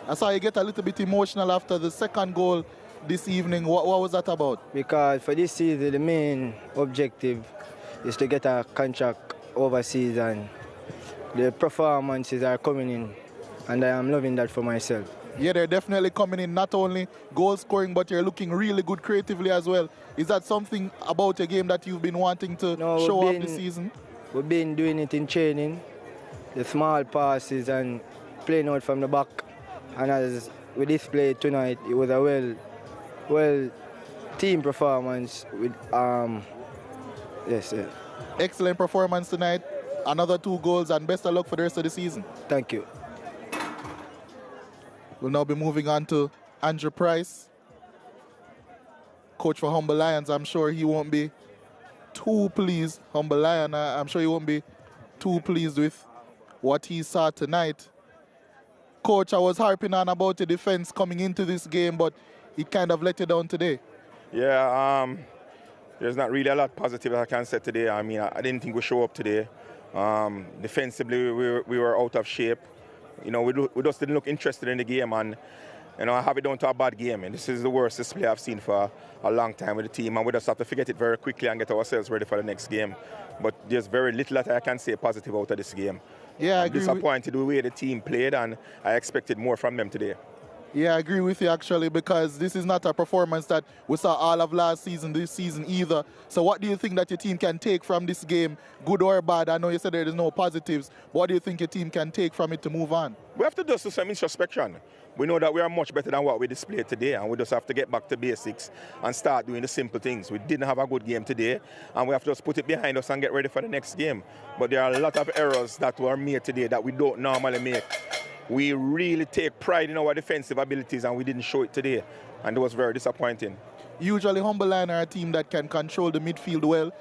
I saw you get a little bit emotional after the second goal this evening. What was that about? Because for this season, the main objective is to get a contract overseas, and the performances are coming in, and I am loving that for myself. Yeah, they're definitely coming in, not only goal scoring, but you're looking really good creatively as well. Is that something about your game that you've been wanting to show off this season? We've been doing it in training, the small passes and playing out from the back. And as we displayed tonight, it was a well team performance with yes. Excellent performance tonight. Another 2 goals, and best of luck for the rest of the season. Thank you. We'll now be moving on to Andrew Price, coach for Humber Lions. I'm sure he won't be too pleased. Humber Lion, I'm sure he won't be too pleased with what he saw tonight. Coach, I was harping on about the defense coming into this game, but it kind of let you down today. Yeah, there's not really a lot positive I can say today. I mean, I didn't think we show up today. Defensively, we were out of shape. You know, we just didn't look interested in the game, and you know, I have it down to a bad game. And this is the worst display I've seen for a long time with the team, and we just have to forget it very quickly and get ourselves ready for the next game. But there's very little that I can say positive out of this game. Yeah, I I'm agree. disappointed with the way the team played, and I expected more from them today. Yeah, I agree with you actually, because this is not a performance that we saw all of last season, this season either. So what do you think that your team can take from this game, good or bad? I know you said there is no positives. What do you think your team can take from it to move on? We have to do some introspection. We know that we are much better than what we displayed today, and we just have to get back to basics and start doing the simple things. We didn't have a good game today, and we have to just put it behind us and get ready for the next game. But there are a lot of errors that were made today that we don't normally make. We really take pride in our defensive abilities, and we didn't show it today, and it was very disappointing. Usually Humberline are a team that can control the midfield well.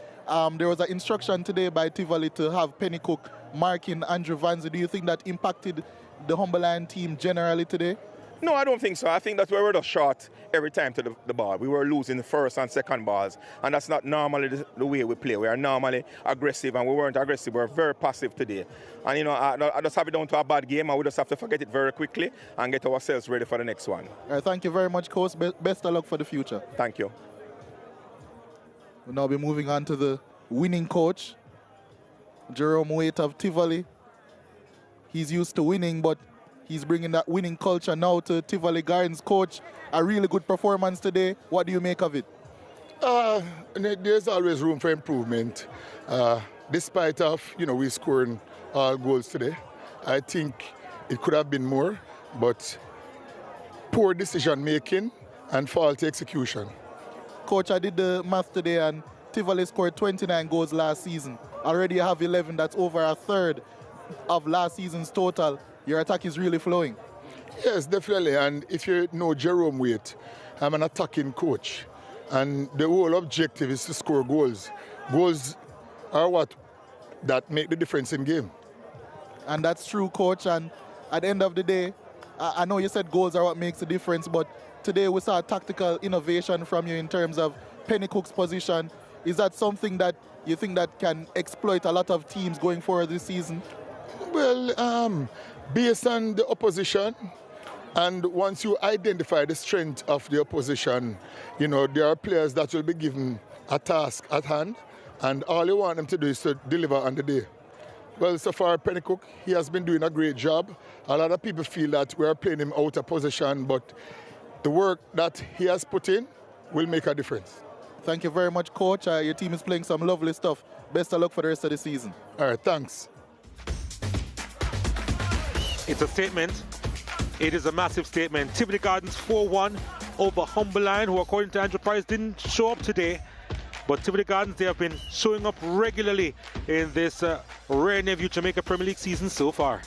There was an instruction today by Tivoli to have Pennycook marking Andrew Vanzi. Do you think that impacted the Humberline team generally today? No, I don't think so. I think that we were just short every time to the ball. We were losing the first and second balls, and that's not normally the way we play. We are normally aggressive, and we weren't aggressive. We were very passive today. And, you know, I just have it down to a bad game, and we just have to forget it very quickly and get ourselves ready for the next one. All right, thank you very much, Coach. Best of luck for the future. Thank you. We'll now be moving on to the winning coach, Jerome Waite of Tivoli. He's used to winning, but he's bringing that winning culture now to Tivoli Gardens. Coach, a really good performance today. What do you make of it? There's always room for improvement. Despite of, we scoring goals today, I think it could have been more, but poor decision making and faulty execution. Coach, I did the math today, and Tivoli scored 29 goals last season. Already you have 11. That's over a third of last season's total. your attack is really flowing. Yes, definitely. And if you know Jerome Waite, I'm an attacking coach. And the whole objective is to score goals. Goals are what that make the difference in game. And that's true, coach. And at the end of the day, I know you said goals are what makes the difference, but today we saw a tactical innovation from you in terms of Penny Cook's position. Is that something that you think that can exploit a lot of teams going forward this season? Well, based on the opposition, and once you identify the strength of the opposition, you know, there are players that will be given a task at hand, and all you want them to do is to deliver on the day. Well, so far, Penny Cook, he has been doing a great job. A lot of people feel that we are playing him out of position, but the work that he has put in will make a difference. Thank you very much, coach. Your team is playing some lovely stuff. Best of luck for the rest of the season. All right, thanks. It's a statement. It is a massive statement. Tivoli Gardens 4-1 over Humberline, who according to Andrew Price didn't show up today. But Tivoli Gardens, they have been showing up regularly in this Rare Nephew Jamaica Premier League season so far.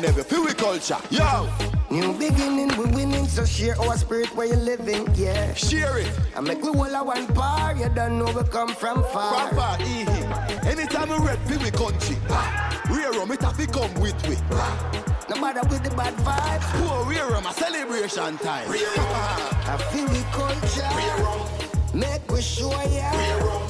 Never feel we culture, yo. New beginning, we winning, so share our spirit where you living, yeah. Share it. I make we all a one par, you don't know we come from far. From far, anytime we red feel we country, we rum it have to come with we. No matter with the bad vibes, oh, we rum a celebration time. I feel we culture. Make we show ya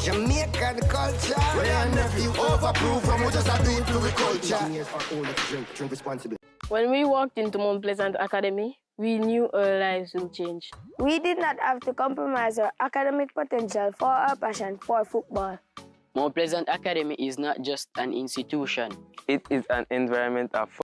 Jamaican culture. Rare Nephew overproof from we just a do it for we culture. Drink responsibly. When we walked into Mount Pleasant Academy, we knew our lives will change. We did not have to compromise our academic potential for our passion for football. Mount Pleasant Academy is not just an institution. It is an environment of